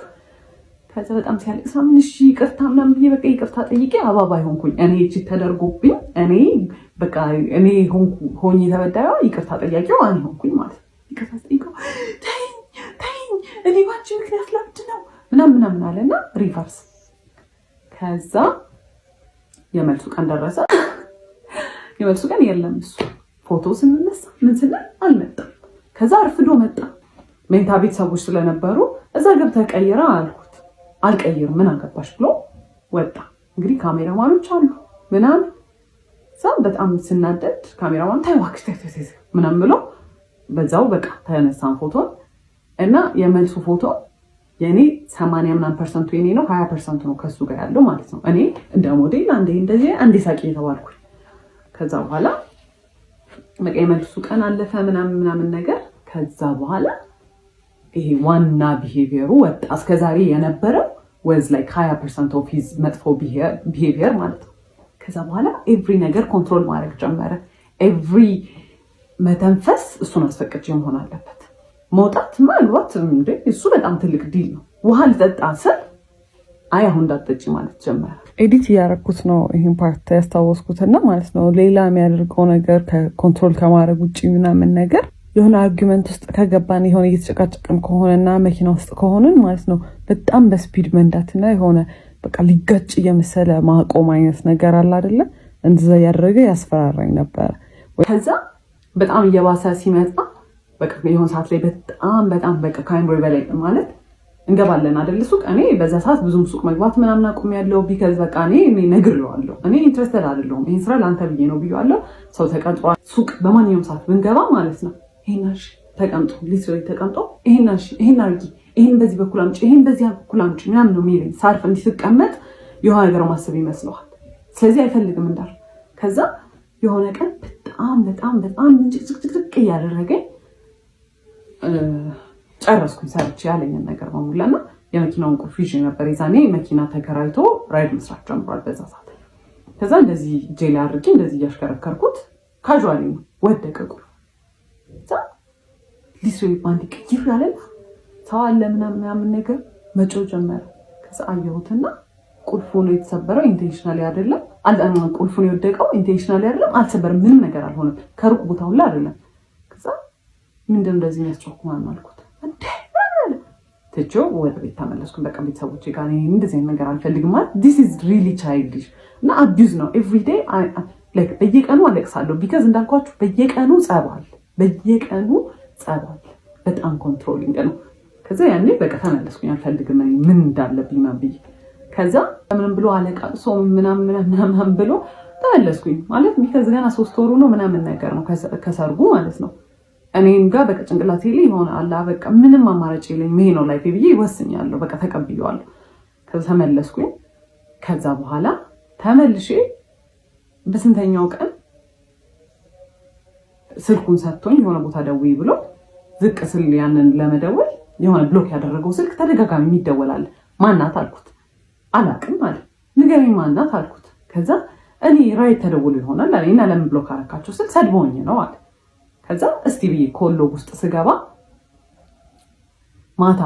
ከዛ በጣም ሲያለቅስ ምን እሺ ይቅርታ ምናምን ብዬ በቃ ይቅርታ ጠይቄ አባባይ ሆንኩኝ። እኔ እቺ ተደርጎብኝ እኔ በቃ እኔ ሆኜ ተበዳዩ ይቅርታ ጠያቂው እኔ ሆንኩኝ ማለት ነው። ይቅርታ ጠይቀው ተይኝ እኔ ባንቺ ምክንያት ላብድ ነው ምናምን አለና ሪቨርስ። ከዛ የመልሱ ቀን ደረሰ። የመልሱ ቀን የለም። እሱ ፎቶ ስንነሳ ምን ስንል አልመጣም። ከዛ አርፍዶ መጣ። ሜንታ ቤት ሰዎች ስለነበሩ እዛ ገብተህ ቀይራ አልኩት። አልቀይርም ምን አገባሽ ብሎ ወጣ። እንግዲህ ካሜራማኖች አሉ ምናምን። እዛ በጣም ስናደድ ካሜራማን ታይዋክሽ ምናምን ብሎ በዛው በቃ ተነሳን ፎቶ እና የመልሱ ፎቶ የኔ 80% የኔ ነው፣ 20% ነው ከሱ ጋር ያለው ማለት ነው። እኔ እንደ ሞዴል አንዴ ሳቂ የተባልኩ። ከዛ በኋላ በቃ የመልሱ ቀን አለፈ ምናምን ነገር። ከዛ በኋላ ይሄ ዋና ቢሄቪየሩ ወጣ። እስከዛሬ የነበረው ወዝ ላይክ 20% ኦፍ ሂዝ መጥፎ ቢሄቪየር ማለት ነው። ከዛ በኋላ ኤቭሪ ነገር ኮንትሮል ማድረግ ጀመረ። ኤቭሪ መተንፈስ እሱን አስፈቅጄ መሆን አለበት። መውጣት ማግባት እንዴ እሱ በጣም ትልቅ ዲል ነው። ውሃ ልጠጣ ስል አይ አሁን እንዳትጠጪ ማለት ጀመረ። ኤዲት እያደረኩት ነው ይሄን ፓርት ያስታወስኩትና ማለት ነው። ሌላ የሚያደርገው ነገር ከኮንትሮል ከማድረግ ውጭ ምናምን ነገር የሆነ አርጊመንት ውስጥ ከገባን የሆነ እየተጨቃጨቅን ከሆነና መኪና ውስጥ ከሆነን ማለት ነው በጣም በስፒድ መንዳትና የሆነ በቃ ሊጋጭ እየመሰለ ማቆም አይነት ነገር አለ አይደለ? እንደዛ ያደረገ ያስፈራራኝ ነበር። ከዛ በጣም እየባሰ ሲመጣ በቃ የሆነ ሰዓት ላይ በጣም በቃ ከአይምሮ በላይ ማለት እንገባለን አይደል ሱቅ። እኔ በዛ ሰዓት ብዙም ሱቅ መግባት ምናምን አቁሜያለሁ። ቢካዝ በቃ እኔ ነግሬዋለሁ። እኔ ኢንትረስትድ አይደለሁም። ይሄን ስራ ለአንተ ብዬ ነው ብዬዋለሁ። ሰው ተቀጥሯል። ሱቅ በማንኛውም ሰዓት ብንገባ ማለት ነው ይሄናሽ ተቀምጦ ሊትራሊ ተቀምጦ ይሄናሽ ይሄን አርጊ፣ ይሄን በዚህ በኩል አምጪ፣ ይሄን በዚህ በኩል አምጪ ምናምን ነው የሚለኝ። ሳርፍ እንዲስቀመጥ የሆነ ነገር ማሰብ ይመስለዋል። ስለዚህ አይፈልግም እንዳል። ከዛ የሆነ ቀን በጣም እንጭጭጭጭ እያደረገኝ ጨረስኩኝ ሰርቼ ያለኝን ነገር በሙላና የመኪናውን ቁልፍ ይዤ ነበር። የዛኔ መኪና ተከራይቶ ራይድ መስራት ጀምሯል በዛ ሰዓት። ከዛ እንደዚህ ጄል አድርጌ እንደዚህ እያሽከረከርኩት ካዥዋሊ ወደቀ ቁልፍ። ከዛ ሊስሪ ባንዲ ቅይር ያለ ሰው አለ ምናምን ነገር መጮህ ጀመረ። ከዛ አየሁትና ቁልፉ ነው የተሰበረው፣ ኢንቴንሽናሊ አይደለም። ቁልፉ ነው የወደቀው፣ ኢንቴንሽናሊ አይደለም። አልሰበረም፣ ምንም ነገር አልሆነም። ከሩቅ ቦታ ሁላ አይደለም። ከዛ ምንድነው እንደዚህ የሚያስጨኩ ማን አልኩት። ትቼው ወደ ቤት ተመለስኩኝ። በቃ ቤተሰቦቼ ጋር እንደዚህ ነገር አልፈልግም ማለት this is really childish እና አቢዩዝ ነው። ኤቭሪ ዴይ ላይክ በየቀኑ አለቅሳለሁ። ቢካዝ እንዳልኳችሁ በየቀኑ ጸባል በጣም ኮንትሮሊንግ ነው። ከዛ ያኔ በቃ ተመለስኩኝ። አልፈልግም ምን እንዳለብኝ ማብይ። ከዛ ምንም ብሎ አለቃቅሶ ምናምን ብሎ ተመለስኩኝ ማለት ቢካዝ ገና 3 ወሩ ነው ምናምን ነገር ነው ከሰርጉ ማለት ነው። እኔም ጋር በቃ ጭንቅላቴ ላይ ሆነ አላ በቃ ምንም አማራጭ የለኝም ይሄ ነው ላይፍ ብዬ ወስኛለሁ። በቃ ተቀብዬዋለሁ። ከዛ ተመለስኩኝ። ከዛ በኋላ ተመልሼ በስንተኛው ቀን ስልኩን ሰጥቶኝ የሆነ ቦታ ደውይ ብሎ ዝቅ ስል ያንን ለመደወል የሆነ ብሎክ ያደረገው ስልክ ተደጋጋሚ ይደወላል። ማናት አልኩት። አላቅም ማለት ንገረኝ ማናት አልኩት። ከዛ እኔ ራይት ተደውሎ ይሆናል አለኝና ለምን ብሎክ አረካቸው ስል ሰድቦኝ ነው አለ። ከዛ እስቲ ብዬ ኮሎ ውስጥ ስገባ ማታ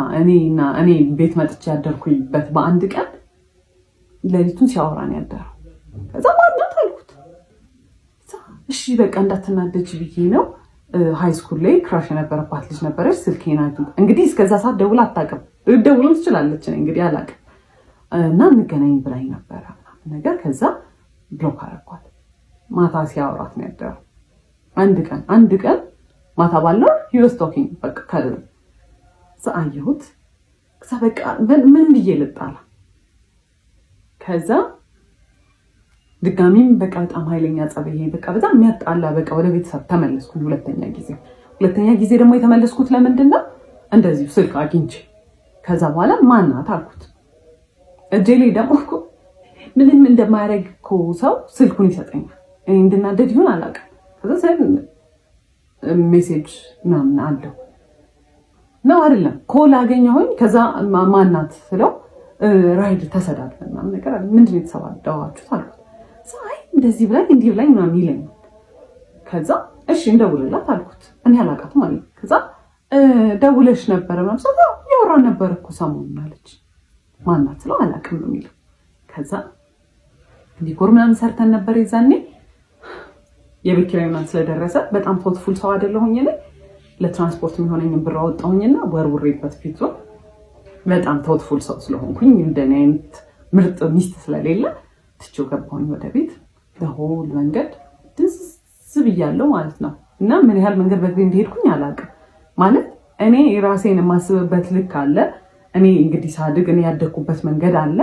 እኔ ቤት መጥቼ ያደርኩኝበት በአንድ ቀን ሌሊቱን ሲያወራን ያደረው። ከዛ ማናት አልኩት። እሺ በቃ እንዳትናደጅ ብዬ ነው ሃይ ስኩል ላይ ክራሽ የነበረባት ልጅ ነበረች። ስልኬን አይቱ እንግዲህ እስከዛ ሰዓት ደውላ አታውቅም። ደውልም ትችላለች እንግዲህ አላውቅም። እና እንገናኝ ብላኝ ነበረ ነገር። ከዛ ብሎክ አደረኳት። ማታ ሲያወራት ነው ያደረው። አንድ ቀን ማታ ባለው he was talking በቃ ከዛ አየሁት። ከዛ በቃ ምን ብዬ ልጣላ። ከዛ ድጋሚም በቃ በጣም ኃይለኛ ጸብ ይሄ በቃ በጣም የሚያጣላ በቃ ወደ ቤተሰብ ተመለስኩኝ። ሁለተኛ ጊዜ ደግሞ የተመለስኩት ለምንድን ነው እንደዚሁ ስልክ አግኝቼ። ከዛ በኋላ ማናት አልኩት። እጄ ላይ ደግሞ እኮ ምንም እንደማያደርግ እኮ ሰው ስልኩን ይሰጠኛል። እኔ እንድናደድ ይሆን አላውቅም። ከዛ ሜሴጅ ምናምን አለው ነው አይደለም ኮል አገኘሁኝ። ከዛ ማናት ስለው ራይድ ተሰዳድለን ምናምን ነገር አለ። ምንድነው የተሰዳደባችሁት አልኩት። ሳይ እንደዚህ ብላኝ እንዲህ ብላኝ ምናምን ይለኛል። ከዛ እሺ እንደውልላት አልኩት። እኔ አላውቃትም ማለት ነው። ከዛ ደውለሽ ነበረ ምናምን ሰው ያወራን ነበር እኮ ሰሞኑን አለች። ማናት ስለው አላውቅም ነው የሚለው። ከዛ ዲኮር ምናምን ሰርተን ነበር የዛኔ የቤት ኪራይ ምናምን ስለደረሰ በጣም ቶትፉል ሰው አይደለሁኝ እኔ። ለትራንስፖርት የሚሆነኝን ብር አወጣሁኝና ወርውሬበት ፊቱ በጣም ቶትፉል ሰው ስለሆንኩኝ እንደኔ አይነት ምርጥ ሚስት ስለሌለ ትቼው ገባሁኝ ወደ ቤት። ለሆል መንገድ ድዝ ብያለሁ ማለት ነው። እና ምን ያህል መንገድ በእግሬ እንደሄድኩኝ አላውቅም ማለት እኔ ራሴን የማስብበት ልክ አለ። እኔ እንግዲህ ሳድግ እኔ ያደግኩበት መንገድ አለ።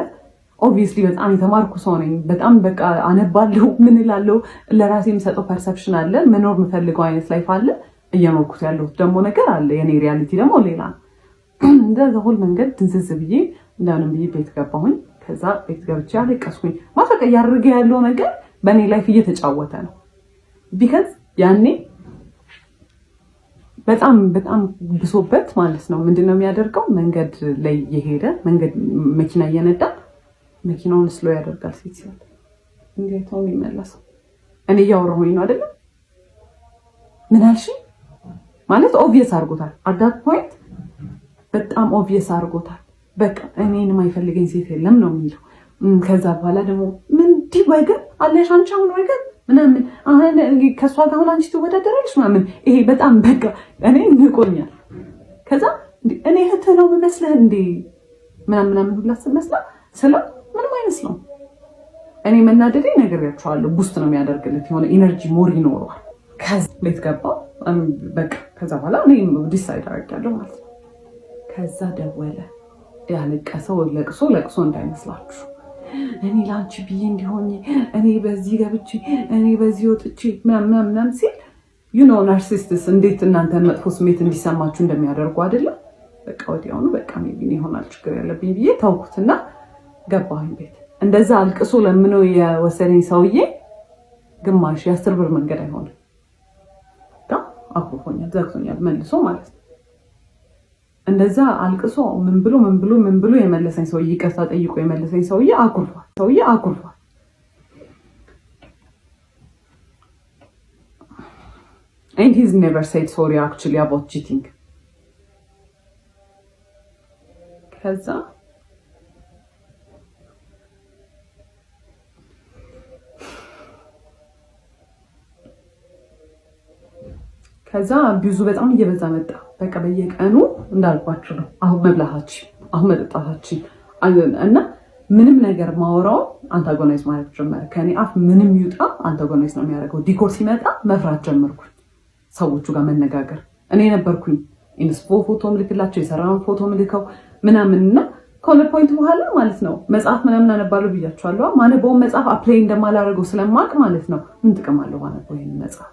ኦብቪየስሊ በጣም የተማርኩ ሰው ነኝ። በጣም በቃ አነባለሁ፣ ምን እላለሁ፣ ለራሴ የምሰጠው ፐርሰፕሽን አለ። መኖር የምፈልገው አይነት ላይፍ አለ። እየኖርኩት ያለሁት ደግሞ ነገር አለ። የኔ ሪያሊቲ ደግሞ ሌላ ነው። እንደዛ ሁሉ መንገድ ድንዝዝ ብዬ እንደምንም ብዬ ቤት ገባሁኝ። ከዛ ቤት ገብቼ አለቀስኩኝ። ማፈቀ ያደረገ ያለው ነገር በእኔ ላይፍ እየተጫወተ ነው። ቢካዝ ያኔ በጣም ብሶበት ማለት ነው። ምንድነው የሚያደርገው? መንገድ ላይ የሄደ መንገድ መኪና እየነዳ መኪናውን ስሎ ያደርጋል። ሴት ሲል እንዴት ነው የሚመለሰው? እኔ እያወራሁኝ ነው አይደለም? ምን አልሽ ማለት ኦብቪየስ አድርጎታል። አዳት ፖይንት በጣም ኦብቪየስ አድርጎታል። በቃ እኔን የማይፈልገኝ ሴት የለም ነው የሚለው። ከዛ በኋላ ደግሞ ምን ዲህ ወገን አለሽ አንቺ አሁን ወገን ምናምን አሁን ከሷ ጋር አሁን አንቺ ትወዳደራለሽ ምናምን። ይሄ በጣም በቃ እኔ ንቆኛል። ከዛ እኔ እህት ነው የምመስልህ እንዴ ምናምን ሁላ መስላ ስለ ምንም አይመስልም። እኔ መናደዴ ነግሬያቸዋለሁ። ቡስት ነው የሚያደርግልት የሆነ ኢነርጂ ሞር ይኖረዋል። ከዛ ቤት ገባ በቃ ከዛ በኋላ እኔ ዲሳይድ አደርጋለሁ ማለት ነው። ከዛ ደወለ። ያለቀሰው ለቅሶ እንዳይመስላችሁ እኔ ላንቺ ብዬ እንዲሆን እኔ በዚህ ገብቼ እኔ በዚህ ወጥቼ ምናምን ሲል ናርሲስትስ እንዴት እናንተን መጥፎ ስሜት እንዲሰማችሁ እንደሚያደርጉ አይደለም። በቃ ወዲያውኑ በቃ ሜቢ ይሆናል ችግር ያለብኝ ብዬ ታውኩትና ገባሁኝ ቤት። እንደዛ አልቅሶ ለምነው የወሰደኝ ሰውዬ ግማሽ የ10 ብር መንገድ አይሆንም። አኩርፎኛል፣ ዘግቶኛል መልሶ ማለት ነው። እንደዛ አልቅሶ ምን ብሎ የመለሰኝ ሰውዬ ይቅርታ ጠይቆ የመለሰኝ ሰውዬ አኩርፏል። And he's never said sorry actually about cheating. ከዛ አቢዩዙ በጣም እየበዛ መጣ። በቃ በየቀኑ እንዳልኳችሁ ነው። አሁን መብላታችን፣ አሁን መጠጣታችን እና ምንም ነገር ማውራው አንታጎናይዝ ማለት ጀመረ። ከኔ አፍ ምንም ይውጣ አንታጎናይዝ ነው የሚያደርገው። ዲኮር ሲመጣ መፍራት ጀመርኩኝ። ሰዎቹ ጋር መነጋገር እኔ ነበርኩኝ ኢንስፖ ፎቶ ምልክላቸው የሰራውን ፎቶ ምልከው ምናምንና ከሆነ ፖይንት በኋላ ማለት ነው መጽሐፍ ምናምን አነባለሁ ብያቸዋለሁ። ማነበውን መጽሐፍ አፕላይ እንደማላደርገው ስለማቅ ማለት ነው ምን ጥቅም አለው ማነበው ይሄን መጽሐፍ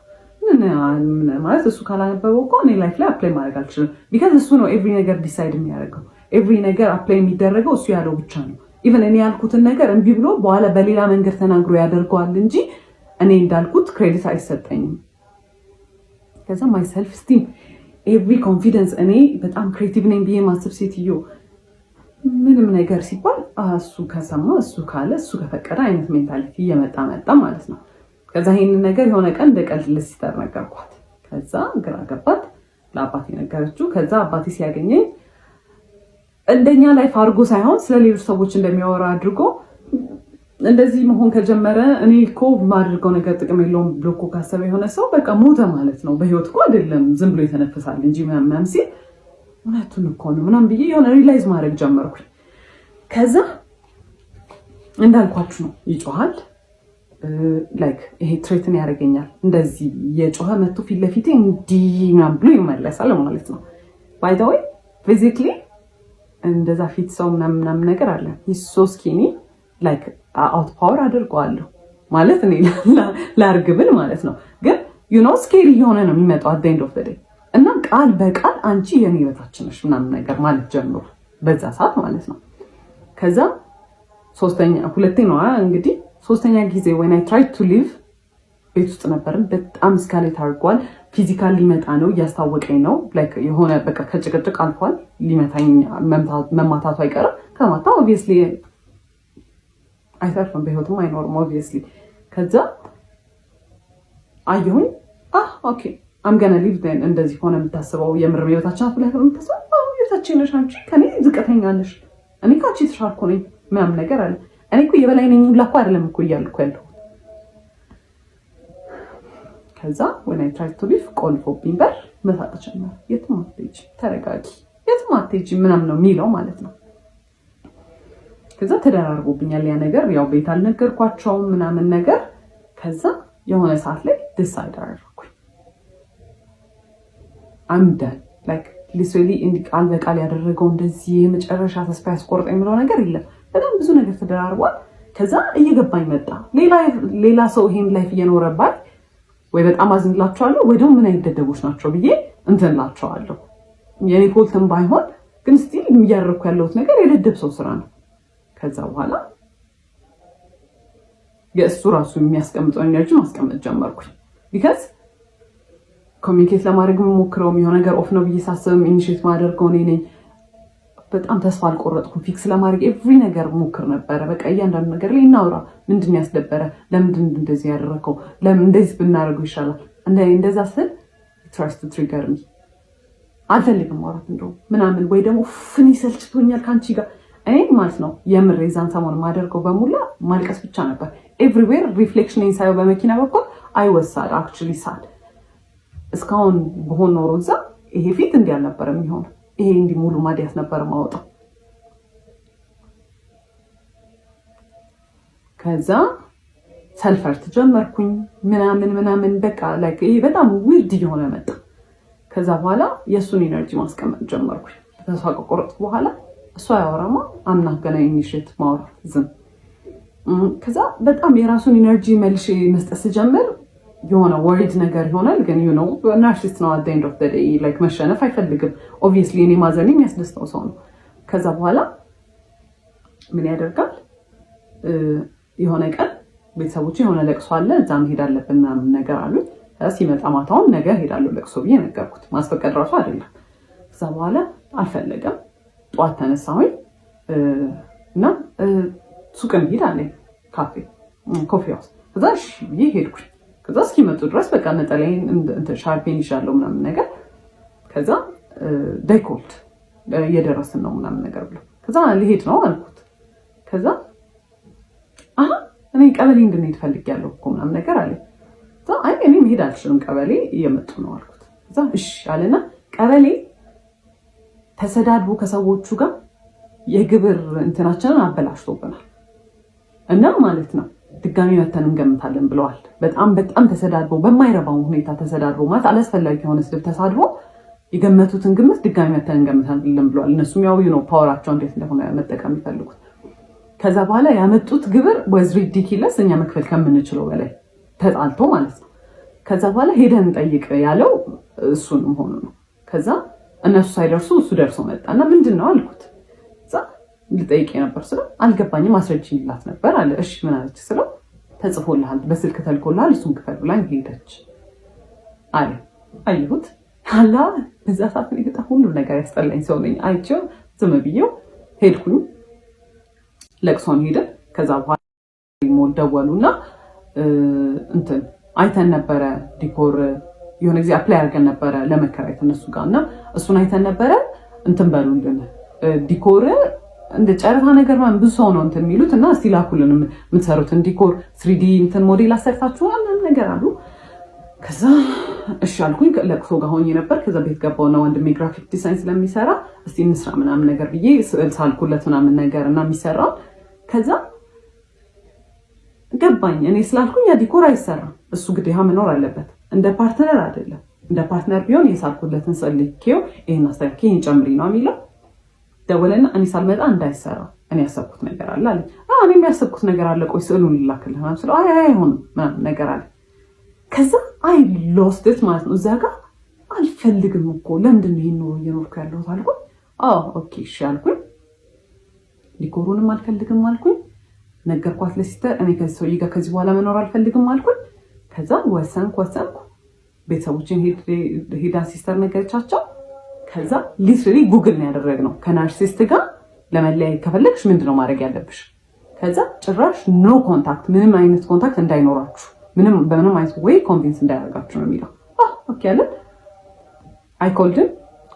ማለት እሱ ካላነበበው እኮ እኔ ላይፍ ላይ አፕላይ ማድረግ አልችልም። ቢካዝ እሱ ነው ኤቭሪ ነገር ዲሳይድ የሚያደርገው። ኤቭሪ ነገር አፕላይ የሚደረገው እሱ ያለው ብቻ ነው። ኢቨን እኔ ያልኩትን ነገር እምቢ ብሎ በኋላ በሌላ መንገድ ተናግሮ ያደርገዋል እንጂ እኔ እንዳልኩት ክሬዲት አይሰጠኝም። ከዛ ማይ ሰልፍ ስቲም ኤቭሪ ኮንፊደንስ እኔ በጣም ክሬቲቭ ነኝ ብዬ ማሰብ ሴትዮ ምንም ነገር ሲባል እሱ ከሰማ እሱ ካለ እሱ ከፈቀደ አይነት ሜንታሊቲ እየመጣ መጣ ማለት ነው። ከዛ ይሄንን ነገር የሆነ ቀን እንደ ቀልድ ልሲስተር ነገርኳት። ከዛ ግራ ገባት። ለአባቴ ነገረችው። ከዛ አባቴ ሲያገኘኝ እንደኛ ላይፍ አድርጎ ሳይሆን ስለሌሎች ሰዎች እንደሚያወራ አድርጎ እንደዚህ መሆን ከጀመረ እኔ እኮ ማድርገው ነገር ጥቅም የለውም ብሎ እኮ ካሰበ የሆነ ሰው በቃ ሞተ ማለት ነው። በህይወት እኮ አይደለም ዝም ብሎ የተነፈሳል እንጂ ምናምን ሲል እውነቱን እኮ ነው ምናምን ብዬ የሆነ ሪላይዝ ማድረግ ጀመርኩኝ። ከዛ እንዳልኳችሁ ነው ይጮሃል። ላይክ ይሄ ትሬትን ያደርገኛል። እንደዚህ የጮኸ መጥቶ ፊት ለፊቴ እንዲህ ምናምን ብሎ ይመለሳል ማለት ነው። ባይ ዘ ዌይ ፊዚክሊ እንደዛ ፊት ሰው ምናምን ነገር አለ። ሂስ ሶ ስኪኒ ላይክ አውት ፓወር አድርገዋለሁ ማለት እኔ ላርግብል ማለት ነው። ግን ዩ ኖ ስኬሪ የሆነ ነው የሚመጣው አት ዘ ኤንድ ኦፍ ዘ ዴይ እና ቃል በቃል አንቺ የኔ በታችን ነሽ ምናምን ነገር ማለት ጀምሮ በዛ ሰዓት ማለት ነው። ከዛ ሁለቴ ነው እንግዲህ ሶስተኛ ጊዜ when I tried to leave ቤት ውስጥ ነበርን። በጣም ስካሌት አድርጓል። ፊዚካል ሊመጣ ነው እያስታወቀኝ ነው። ላይክ የሆነ በቃ ከጭቅጭቅ አልፏል። ሊመታኝ መማታቱ አይቀርም። ከማታ ኦብቪየስሊ አይተርፍም፣ በህይወትም አይኖርም ኦብቪየስሊ። ከዛ አየሁኝ ኦኬ I'm gonna leave then እንደዚህ ሆነ የምታስበው የምር ህይወታችን አፍለህ የምታስበው ህይወታችን ነሽ አንቺ ከኔ ዝቅተኛ ነሽ እኔ ካቺ ተሻልኩ ነኝ ምናምን ነገር አለ። እኔ እኮ የበላይ ነኝ ሁላ እኮ አይደለም እኮ እያልኩ ያለው። ከዛ when I tried to leave ቆልፎብኝ በር መሳቅ ጀመረ። የትም አትሄጂ ተረጋጊ፣ የትም አትሄጂ ምናምን ነው የሚለው ማለት ነው። ከዛ ተደራርቦብኛል ያ ነገር። ያው ቤት አልነገርኳቸውም ምናምን ነገር። ከዛ የሆነ ሰዓት ላይ ዲሳይድ አደረኩኝ አምደ ላይክ ሊትራሊ እንዲህ ቃል በቃል ያደረገው እንደዚህ የመጨረሻ ተስፋ ያስቆርጠኝ የሚለው ነገር የለም። በጣም ብዙ ነገር ተደራርቧል። ከዛ እየገባኝ መጣ ሌላ ሰው ይሄን ላይፍ እየኖረባት ወይ በጣም አዝንላቸዋለሁ ወይ ደግሞ ምን አይነት ደደቦች ናቸው ብዬ እንትንላቸዋለሁ። የኔ ፎልትም ባይሆን ግን ስቲል እያደረኩ ያለሁት ነገር የደደብ ሰው ስራ ነው። ከዛ በኋላ የእሱ ራሱ የሚያስቀምጠው ኤነርጂ ማስቀመጥ ጀመርኩኝ። ቢካዝ ኮሚኒኬት ለማድረግ የምሞክረው የሆነ ነገር ኦፍ ነው ብዬ ሳስብም ኢኒሼት ማደርገው እኔ ነኝ። በጣም ተስፋ አልቆረጥኩም። ፊክስ ለማድረግ ኤቭሪ ነገር ሞክር ነበረ። በቃ እያንዳንዱ ነገር ላይ እናውራ። ምንድን ያስደበረ? ለምንድን እንደዚህ ያደረከው? ለምን እንደዚህ ብናደርገው ይሻላል? እንደዛ ስል ትራስት ትሪገር ሚ አልፈልግም ማውራት እንደው ምናምን ወይ ደግሞ ፍኒ ሰልችቶኛል ካንቺ ጋር እኔ ማለት ነው። የምር የዛን ሰሞን ማደርገው በሙላ ማልቀስ ብቻ ነበር። ኤቭሪዌር ሪፍሌክሽን ኢንሳይው በመኪና በኩል አይወሳል አክቹሊ ሳድ እስካሁን በሆነ ኖሮ እዛ ይሄ ፊት እንዲህ አልነበረም የሚሆነው። ይሄ እንዲህ ሙሉ ማዲያት ነበር ማውጣው። ከዛ ሰልፈርት ጀመርኩኝ ምናምን በቃ ላይክ ይሄ በጣም ዊርድ እየሆነ መጣ። ከዛ በኋላ የእሱን ኢነርጂ ማስቀመጥ ጀመርኩኝ። ተስፋ ከቆረጥኩ በኋላ እሷ ያወራማ አምና ገና ኢኒሼት ማውራት ዝም። ከዛ በጣም የራሱን ኢነርጂ መልሼ መስጠት ስጀምር የሆነ ወሪድ ነገር ይሆናል። ግን ዩ ኖ ናርሲስት ነው at the end of the day like መሸነፍ አይፈልግም። obviously እኔ ማዘን የሚያስደስተው ሰው ነው። ከዛ በኋላ ምን ያደርጋል? የሆነ ቀን ቤተሰቦቼ የሆነ ለቅሶ አለ እዛ መሄድ አለብን ምናምን ነገር አሉኝ። ሲመጣ ማታውን ነገ ሄዳለሁ ለቅሶ ብዬ ነገርኩት። ማስፈቀድ ራሱ አይደለም። ከዛ በኋላ አልፈለገም። ጠዋት ተነሳሁኝ እና ሱቅ እንሂድ አለኝ፣ ኮፊ ሃውስ። ከዛ እሺ ብዬ ሄድኩኝ። ከዛ እስኪመጡ ድረስ በቃ ነጠላዬን ሻርፔን ይዣለሁ ምናምን ነገር። ከዛ ዳይኮልድ እየደረስን ነው ምናምን ነገር ብሎ ከዛ ልሄድ ነው አልኩት። ከዛ እኔ ቀበሌ እንድንሄድ ፈልጌያለሁ እኮ ምናምን ነገር አለ። አይ እኔ መሄድ አልችልም ቀበሌ እየመጡ ነው አልኩት። ከዛ እሺ አለና ቀበሌ ተሰዳድቦ ከሰዎቹ ጋር የግብር እንትናችንን አበላሽቶብናል እና ማለት ነው ድጋሚ መተን እንገምታለን ብለዋል። በጣም ተሰዳድቦ በማይረባው ሁኔታ ተሰዳድቦ ማለት አላስፈላጊ የሆነ ስድብ ተሳድቦ የገመቱትን ግምት ድጋሚ መተን እንገምታለን ብለዋል። እነሱም ያው ነው ፓወራቸው እንዴት እንደሆነ መጠቀም ይፈልጉት። ከዛ በኋላ ያመጡት ግብር was ridiculous እኛ መክፈል ከምንችለው በላይ ተጣልቶ ማለት ነው። ከዛ በኋላ ሄደን እንጠይቅ ያለው እሱንም ሆኖ ነው። ከዛ እነሱ ሳይደርሱ እሱ ደርሶ መጣና ምንድነው አልኩት። ከዛ ልጠይቅ ነበር ስለው አልገባኝም አስረጅኝላት ነበር አለ። እሺ ምን አለች ስለው ተጽፎልሃል በስልክ ተልኮልሃል እሱን ክፈል ብላኝ ሄደች አለ። አይሁት አላ በዛ ሰዓት ነው በጣም ሁሉ ነገር ያስጠላኝ ሰው ነኝ። አይቼው ዝም ብዬው ሄድኩኝ። ለቅሶን ሄደ። ከዛ በኋላ ሞል ደወሉና እንትን አይተን ነበረ ዲኮር የሆነ ጊዜ አፕላይ አድርገን ነበረ ለመከራየት እነሱ ጋር እና እሱን አይተን ነበረ እንትን በሉልን ዲኮር እንደ ጨረታ ነገር ማለት ብዙ ሰው ነው እንትን የሚሉት እና እስቲ ላኩልን የምትሰሩትን ዲኮር 3D እንትን ሞዴል አሰርታችኋል ነገር አሉ። ከዛ እሺ አልኩኝ። ለቅሶ ጋር ሆኜ ነበር። ከዛ ቤት ገባውና ወንድሜ ግራፊክ ዲዛይን ስለሚሰራ እስቲ እንስራ ምናምን ነገር ብዬ ስዕል ሳልኩለት ምናምን ነገር እና የሚሰራው ከዛ ገባኝ። እኔ ስላልኩኝ ያ ዲኮር አይሰራም፣ እሱ ግዴታ መኖር አለበት። እንደ ፓርትነር አይደለም። እንደ ፓርትነር ቢሆን የሳልኩለትን ስዕል ልኬው ይሄን አስተካክዬ ይሄን ጨምሪ ነው የሚለው። ደወለና እኔ ሳልመጣ እንዳይሰራ እኔ ያሰብኩት ነገር አለ አለኝ። እኔ የሚያሰብኩት ነገር አለ፣ ቆይ ስዕሉን ልላክልህ ምናምን ስለው አይ አይሆንም ምናምን ነገር አለ። ከዛ አይ ሎስት ኢት ማለት ነው። እዛ ጋር አልፈልግም እኮ ለምንድን ነው ይሄን ኑሮ እየኖርኩ ያለሁት አልኩኝ። ኦኬ እሺ አልኩኝ። ዲኮሩንም አልፈልግም አልኩኝ። ነገርኳት ለሲስተር እኔ ከዚህ ሰውዬ ጋር ከዚህ በኋላ መኖር አልፈልግም አልኩኝ። ከዛ ወሰንኩ። ቤተሰቦችን ሄዳ ሲስተር ነገረቻቸው። ከዛ ሊትራሊ ጉግል ነው ያደረግነው ከናርሲስት ጋር ለመለያየት ከፈለግሽ ምንድነው ማድረግ ያለብሽ? ከዛ ጭራሽ ኖ ኮንታክት፣ ምንም አይነት ኮንታክት እንዳይኖራችሁ፣ በምንም አይነት ወይ ኮንቪንስ እንዳያደርጋችሁ ነው የሚለው። ኦኬ አለ። አይ ኮልድን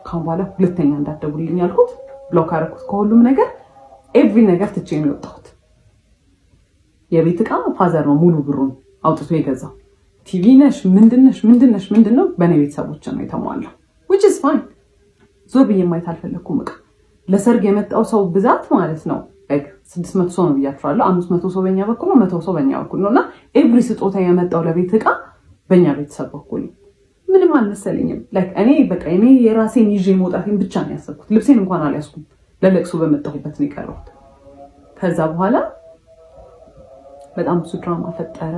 ካሁን በኋላ ሁለተኛ እንዳትደውልልኝ አልኩት። ብሎክ አደረኩት ከሁሉም ነገር። ኤቭሪ ነገር ትቼ ነው የወጣሁት። የቤት ዕቃ ፋዘር ነው ሙሉ ብሩን አውጥቶ የገዛው። ቲቪ ነሽ ምንድነው በእኔ ቤተሰቦች ነው የተሟላው። which is fine። ዞር ብዬ ማየት አልፈለኩም። ዕቃ ለሰርግ የመጣው ሰው ብዛት ማለት ነው 600 ሰው ነው ብያችኋለሁ። 500 ሰው በእኛ በኩል ነው፣ 100 ሰው በእኛ በኩል ነው እና ኤቭሪ ስጦታ የመጣው ለቤት ዕቃ በእኛ ቤተሰብ በኩል ነው። ምንም አልመሰለኝም። እኔ የራሴን ይዤ መውጣቴን ብቻ ነው ያሰብኩት። ልብሴን እንኳን አልያዝኩም። ለለቅሶ በመጣሁበት ነው የቀረሁት። ከዛ በኋላ በጣም ብዙ ድራማ ፈጠረ።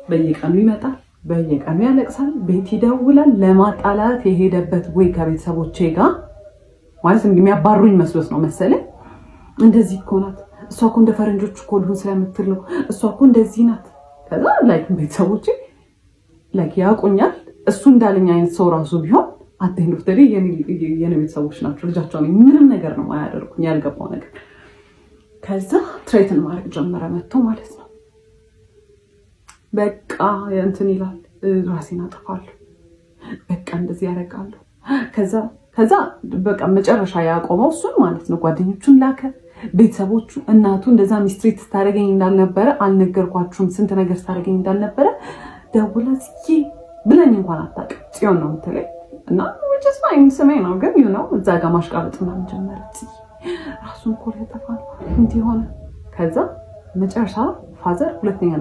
በየቀኑ ይመጣል፣ በየቀኑ ያለቅሳል፣ ቤት ይደውላል። ለማጣላት የሄደበት ወይ ከቤተሰቦቼ ጋር ማለት እንደሚያባሩኝ መስሎት ነው መሰለኝ። እንደዚህ እኮ ናት እሷ እኮ እንደ ፈረንጆች እኮ ልሁን ስለምትል ነው እሷ እኮ እንደዚህ ናት። ከዛ ቤተሰቦቼ ያውቁኛል። እሱ እንዳለኝ አይነት ሰው ራሱ ቢሆን አትሄንዶፍ ደሪ የኔ ቤተሰቦች ናቸው። ልጃቸው ነኝ። ምንም ነገር ነው አያደርጉኝ፣ ያልገባው ነገር። ከዛ ትሬትን ማድረግ ጀመረ መጥቶ ማለት ነው። በቃ እንትን ይላል፣ ራሴን አጠፋለሁ፣ በቃ እንደዚህ ያደርጋለሁ። ከዛ በቃ መጨረሻ ያቆመው እሱን ማለት ነው። ጓደኞቹን ላከ፣ ቤተሰቦቹ፣ እናቱ እንደዛ ሚስትሪት ስታደርገኝ እንዳልነበረ አልነገርኳችሁም፣ ስንት ነገር ስታደርገኝ እንዳልነበረ ደውላ ጽዬ ብለኝ እንኳን አታውቅም። ጽዮን ነው የምትለኝ እና just fine ስሜ ነው ግን እዛ ጋር ማሽቃበጥ ምናምን ጀመረ። ራሱን እኮ ሊያጠፋ ነው እንዲህ ሆነ። ከዛ መጨረሻ ፋዘር ሁለተኛ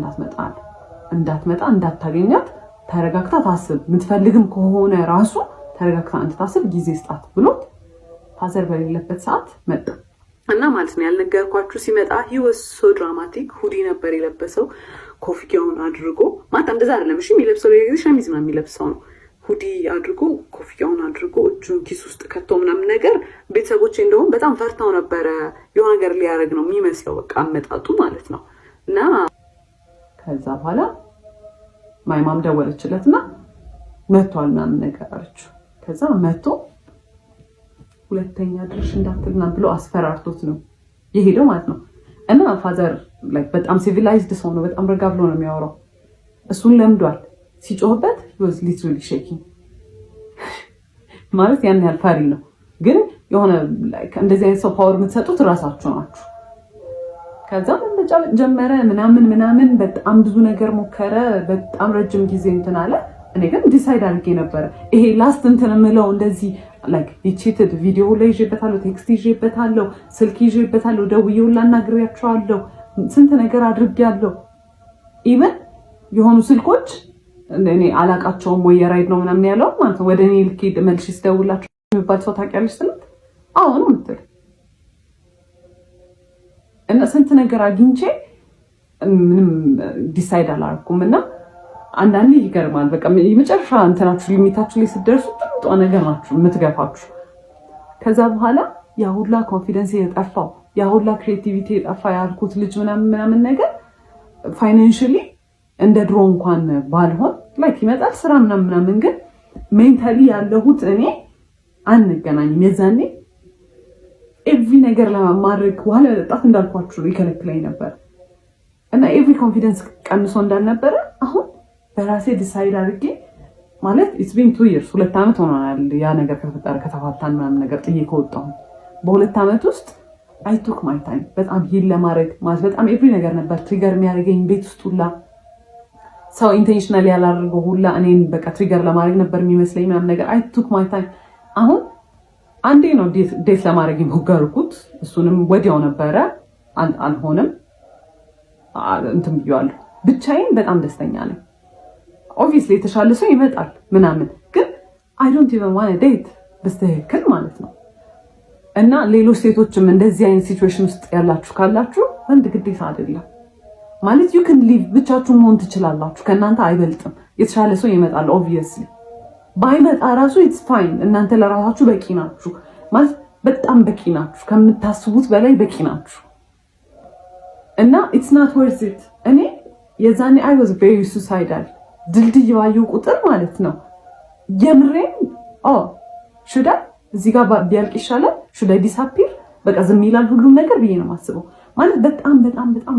እንዳትመጣ እንዳታገኛት ተረጋግታ ታስብ፣ የምትፈልግም ከሆነ ራሱ ተረጋግታ እንድታስብ ጊዜ ስጣት ብሎት ፋዘር በሌለበት ሰዓት መጣ እና ማለት ነው ያልነገርኳችሁ ሲመጣ he was so dramatic። ሁዲ ነበር የለበሰው፣ ኮፍያውን አድርጎ ማለት እንደዛ አይደለም እሺ የሚለብሰው ለጊዜ ሸሚዝ ምናምን የሚለብሰው ነው። ሁዲ አድርጎ ኮፍያውን አድርጎ እጁን ኪስ ውስጥ ከቶ ምናምን ነገር። ቤተሰቦቼ እንደውም በጣም ፈርተው ነበረ። የሆነ ነገር ሊያደርግ ነው የሚመስለው በቃ አመጣጡ ማለት ነው። እና ከዛ በኋላ ማይማም ደወለችለትና መጥቷል ምናምን ነገር አለችው። ከዛ መጥቶ ሁለተኛ ድርሽ እንዳትልና ብሎ አስፈራርቶት ነው የሄደው ማለት ነው። እና ፋዘር ላይክ በጣም ሲቪላይዝድ ሰው ነው። በጣም ረጋ ብሎ ነው የሚያወራው። እሱን ለምዷል። ሲጮህበት was literally shaking ማለት ያን ያህል ፈሪ ነው። ግን የሆነ ላይክ እንደዚህ አይነት ሰው ፓወር የምትሰጡት ራሳችሁ ናችሁ። ከዛ መጫወት ጀመረ ምናምን በጣም ብዙ ነገር ሞከረ። በጣም ረጅም ጊዜ እንትን አለ። እኔ ግን ዲሳይድ አድርጌ ነበር ይሄ ላስት እንትን የምለው እንደዚህ ላይክ የቺትድ ቪዲዮ ላይ ይዤበታለሁ፣ ቴክስት ይዤበታለሁ፣ ስልክ ይዤበታለሁ፣ ደውዬው ላናግሬያቸዋለሁ፣ ስንት ነገር አድርጌያለሁ። ኢቨን የሆኑ ስልኮች እኔ አላቃቸውም ወይ የራይድ ነው ምናምን ያለው ማለት ነው። ወደ እኔ ልክ መልሽ ስደውላቸው የሚባል ሰው ታውቂያለሽ ስለት አሁን ምትል እና ስንት ነገር አግኝቼ ምንም ዲሳይድ አላደረኩም። እና አንዳንዴ ይገርማል። በቃ የመጨረሻ እንትናችሁ ሊሚታችሁ ላይ ስትደርሱ ጥሩ ነገር ናችሁ የምትገፋችሁ። ከዛ በኋላ ያ ሁላ ኮንፊደንስ የጠፋው ያ ሁላ ክሬቲቪቲ የጠፋ ያልኩት ልጅ ምናምን ነገር ፋይናንሻሊ እንደ ድሮ እንኳን ባልሆን ላይክ ይመጣል ስራ ምናምን ግን ሜንታሊ ያለሁት እኔ አንገናኝም። የዛኔ ኤቭሪ ነገር ለማድረግ ዋለ ጣት እንዳልኳችሁ ይከለክለኝ ነበር እና ኤቭሪ ኮንፊደንስ ቀንሶ እንዳልነበረ አሁን በራሴ ዲሳይድ አድርጌ ማለት ኢትስ ቢን 2 years 2 ዓመት ሆኗል ያ ነገር ከተፈጠረ ከተፋታን ምናምን ነገር ጥዬ ከወጣሁ በ2 ዓመት ውስጥ አይ ቱክ ማይ ታይም በጣም ሂል ለማድረግ ማለት በጣም ኤቭሪ ነገር ነበር ትሪገር የሚያደርገኝ ቤት ውስጥ ሁላ ሰው ኢንቴንሽናሊ ያላደረገው ሁላ እኔን በቃ ትሪገር ለማድረግ ነበር የሚመስለኝ ምናምን ነገር አይ ቱክ ማይ ታይም። አሁን አንዴ ነው ዴት ለማድረግ የሞከርኩት እሱንም ወዲያው ነበረ አልሆነም እንትን ብያለሁ። ብቻዬን በጣም ደስተኛ ነኝ። ኦብቪየስሊ የተሻለ ሰው ይመጣል ምናምን ግን አይ ዶንት ኢቨን ዋንት ዴት በስተክል ማለት ነው። እና ሌሎች ሴቶችም እንደዚህ አይነት ሲቹዌሽን ውስጥ ያላችሁ ካላችሁ ወንድ ግዴታ አይደለም ማለት you can live ብቻችሁን መሆን ትችላላችሁ። ከእናንተ አይበልጥም። የተሻለ ሰው ይመጣል ኦብቪየስሊ ባይመጣ ራሱ it's fine። እናንተ ለራሳችሁ በቂ ናችሁ ማለት በጣም በቂ ናችሁ። ከምታስቡት በላይ በቂ ናችሁ። እና it's not worth it። እኔ የዛኔ I was very suicidal ድልድይ ባየው ቁጥር ማለት ነው የምሬን should I እዚህ ጋር ቢያልቅ ይሻላል should I disappear በቃ ዝም ይላል ሁሉም ነገር ብዬ ነው የማስበው። ማለት በጣም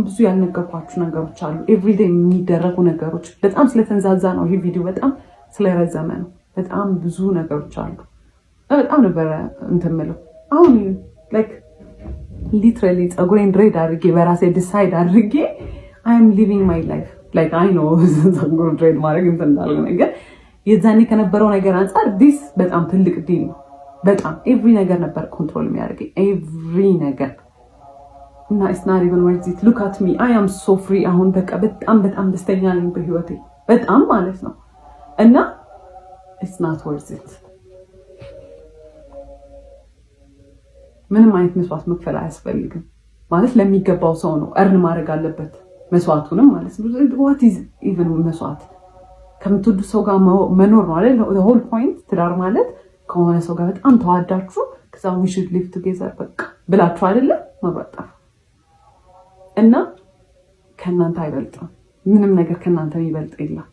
ብዙ ያልነገርኳችሁ ነገሮች አሉ። ኤቭሪዴይ የሚደረጉ ነገሮች በጣም ስለተንዛዛ ነው ይሄ ቪዲዮ በጣም ስለረዘመ ነው። በጣም ብዙ ነገሮች አሉ። በጣም ነበር እንትምለው አሁን ላይክ ሊትራሊ ጸጉሬን ድሬድ አድርጌ በራሴ ዲሳይድ አድርጌ I am living my life like I know ጸጉር ድሬድ ማድረግ እንትን እንዳልሆነ ነገር የዛኔ ከነበረው ነገር አንፃር ዲስ በጣም ትልቅ ዲል ነው። በጣም ኤቭሪ ነገር ነበር ኮንትሮል የሚያደርገኝ ኤቭሪ ነገር እና it's not even worth it. Look at me. I am so free. አሁን በቃ በጣም ደስተኛ ነኝ በህይወቴ በጣም ማለት ነው። እና it's not worth it። ምንም አይነት መስዋዕት መክፈል አያስፈልግም ማለት ለሚገባው ሰው ነው እርን ማድረግ አለበት መስዋዕቱንም ማለት ነው። what is even መስዋዕት ከምትወዱ ሰው ጋር መኖር ነው አይደል? the whole point ትዳር ማለት ከሆነ ሰው ጋር በጣም ተዋዳችሁ ከዛ we should live together በቃ ብላችሁ አይደለ መብራጣፍ እና ከእናንተ አይበልጥም። ምንም ነገር ከእናንተ የሚበልጥ የለም።